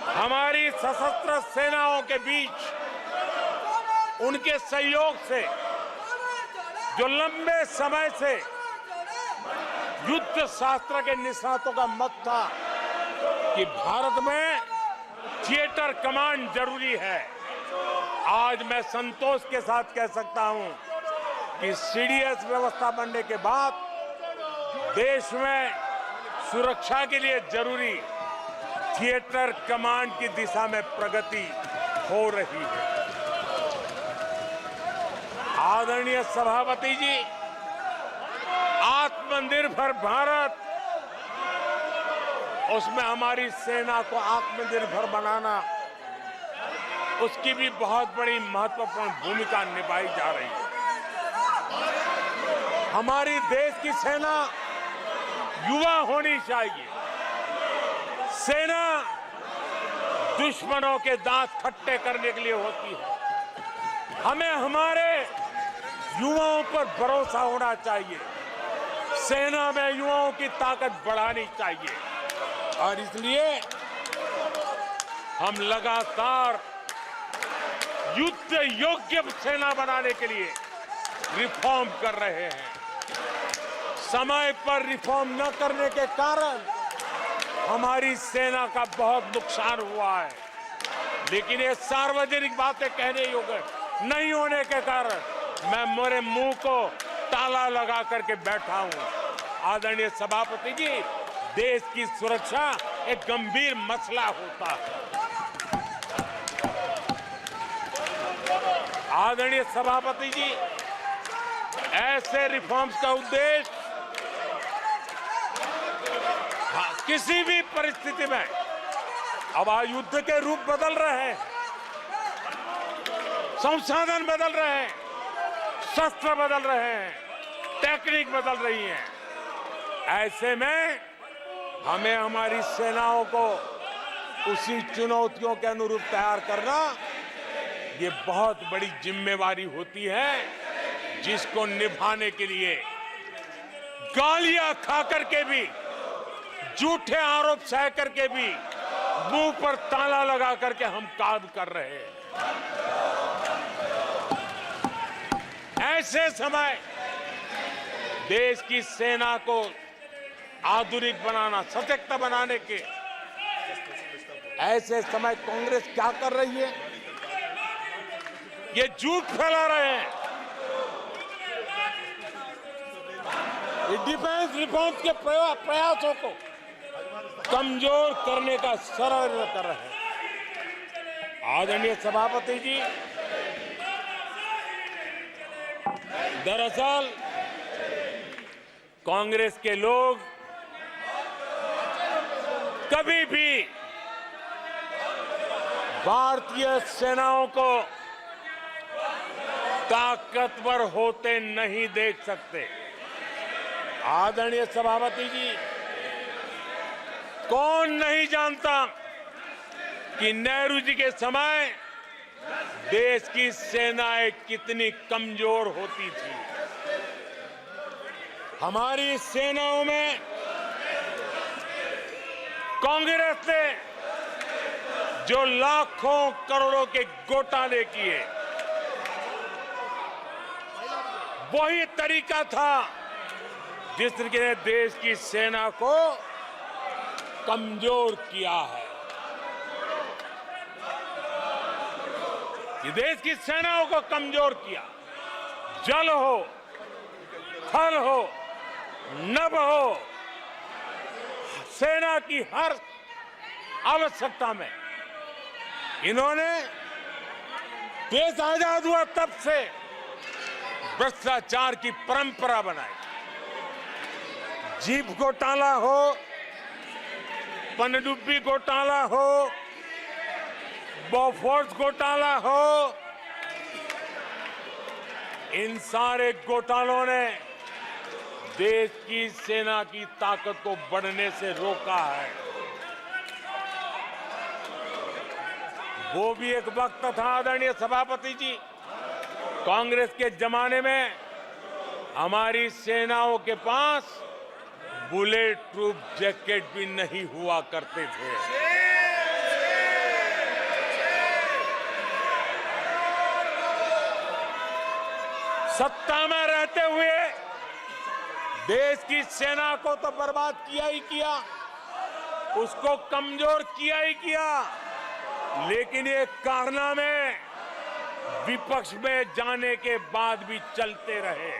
हमारी सशस्त्र सेनाओं के बीच उनके सहयोग से जो लंबे समय से युद्ध शास्त्र के निष्णातों का मत था कि भारत में थिएटर कमांड जरूरी है, आज मैं संतोष के साथ कह सकता हूं कि सीडीएस व्यवस्था बनने के बाद देश में सुरक्षा के लिए जरूरी थिएटर कमांड की दिशा में प्रगति हो रही है। आदरणीय सभापति जी, आत्मनिर्भर भारत, उसमें हमारी सेना को आत्मनिर्भर बनाना, उसकी भी बहुत बड़ी महत्वपूर्ण भूमिका निभाई जा रही है। हमारी देश की सेना युवा होनी चाहिए। सेना दुश्मनों के दांत खट्टे करने के लिए होती है। हमें हमारे युवाओं पर भरोसा होना चाहिए। सेना में युवाओं की ताकत बढ़ानी चाहिए और इसलिए हम लगातार युद्ध योग्य सेना बनाने के लिए रिफॉर्म कर रहे हैं। समय पर रिफॉर्म न करने के कारण हमारी सेना का बहुत नुकसान हुआ है, लेकिन ये सार्वजनिक बातें कहने योग्य नहीं होने के कारण मैं मेरे मुंह को ताला लगा करके बैठा हूं। आदरणीय सभापति जी, देश की सुरक्षा एक गंभीर मसला होता है। आदरणीय सभापति जी, ऐसे रिफॉर्म्स का उद्देश्य किसी भी परिस्थिति में, अब युद्ध के रूप बदल रहे हैं, संसाधन बदल रहे हैं, शस्त्र बदल रहे हैं, टेक्निक बदल रही है। ऐसे में हमें हमारी सेनाओं को उसी चुनौतियों के अनुरूप तैयार करना, ये बहुत बड़ी जिम्मेवारी होती है, जिसको निभाने के लिए गालियां खा करके भी, झूठे आरोप सह करके भी, मुंह पर ताला लगा करके हम काम कर रहे हैं। ऐसे समय देश की सेना को आधुनिक बनाना, सशक्त बनाने के ऐसे समय कांग्रेस क्या कर रही है? ये झूठ फैला रहे हैं। डिफेंस रिफॉर्म्स के प्रयासों को कमजोर करने का षड्यंत्र कर रहे हैं। आदरणीय सभापति जी, दरअसल कांग्रेस के लोग कभी भी भारतीय सेनाओं को ताकतवर होते नहीं देख सकते। आदरणीय सभापति जी, कौन नहीं जानता कि नेहरू जी के समय देश की सेनाएं कितनी कमजोर होती थी। हमारी सेनाओं में कांग्रेस ने जो लाखों करोड़ों के घोटाले किए, वही तरीका था जिसने देश की सेना को कमजोर किया है। ये देश की सेनाओं को कमजोर किया। जल हो, थल हो, नभ हो, सेना की हर आवश्यकता में इन्होंने, देश आजाद हुआ तब से भ्रष्टाचार की परंपरा बनाई। जीप घोटाला हो, पनडुब्बी घोटाला हो, बोफोर्स घोटाला हो, इन सारे घोटालों ने देश की सेना की ताकत को बढ़ने से रोका है। वो भी एक वक्त था, आदरणीय सभापति जी, कांग्रेस के जमाने में हमारी सेनाओं के पास बुलेट प्रूफ जैकेट भी नहीं हुआ करते थे। सत्ता में रहते हुए देश की सेना को तो बर्बाद किया ही किया, उसको कमजोर किया ही किया, लेकिन ये कारनामे विपक्ष में जाने के बाद भी चलते रहे।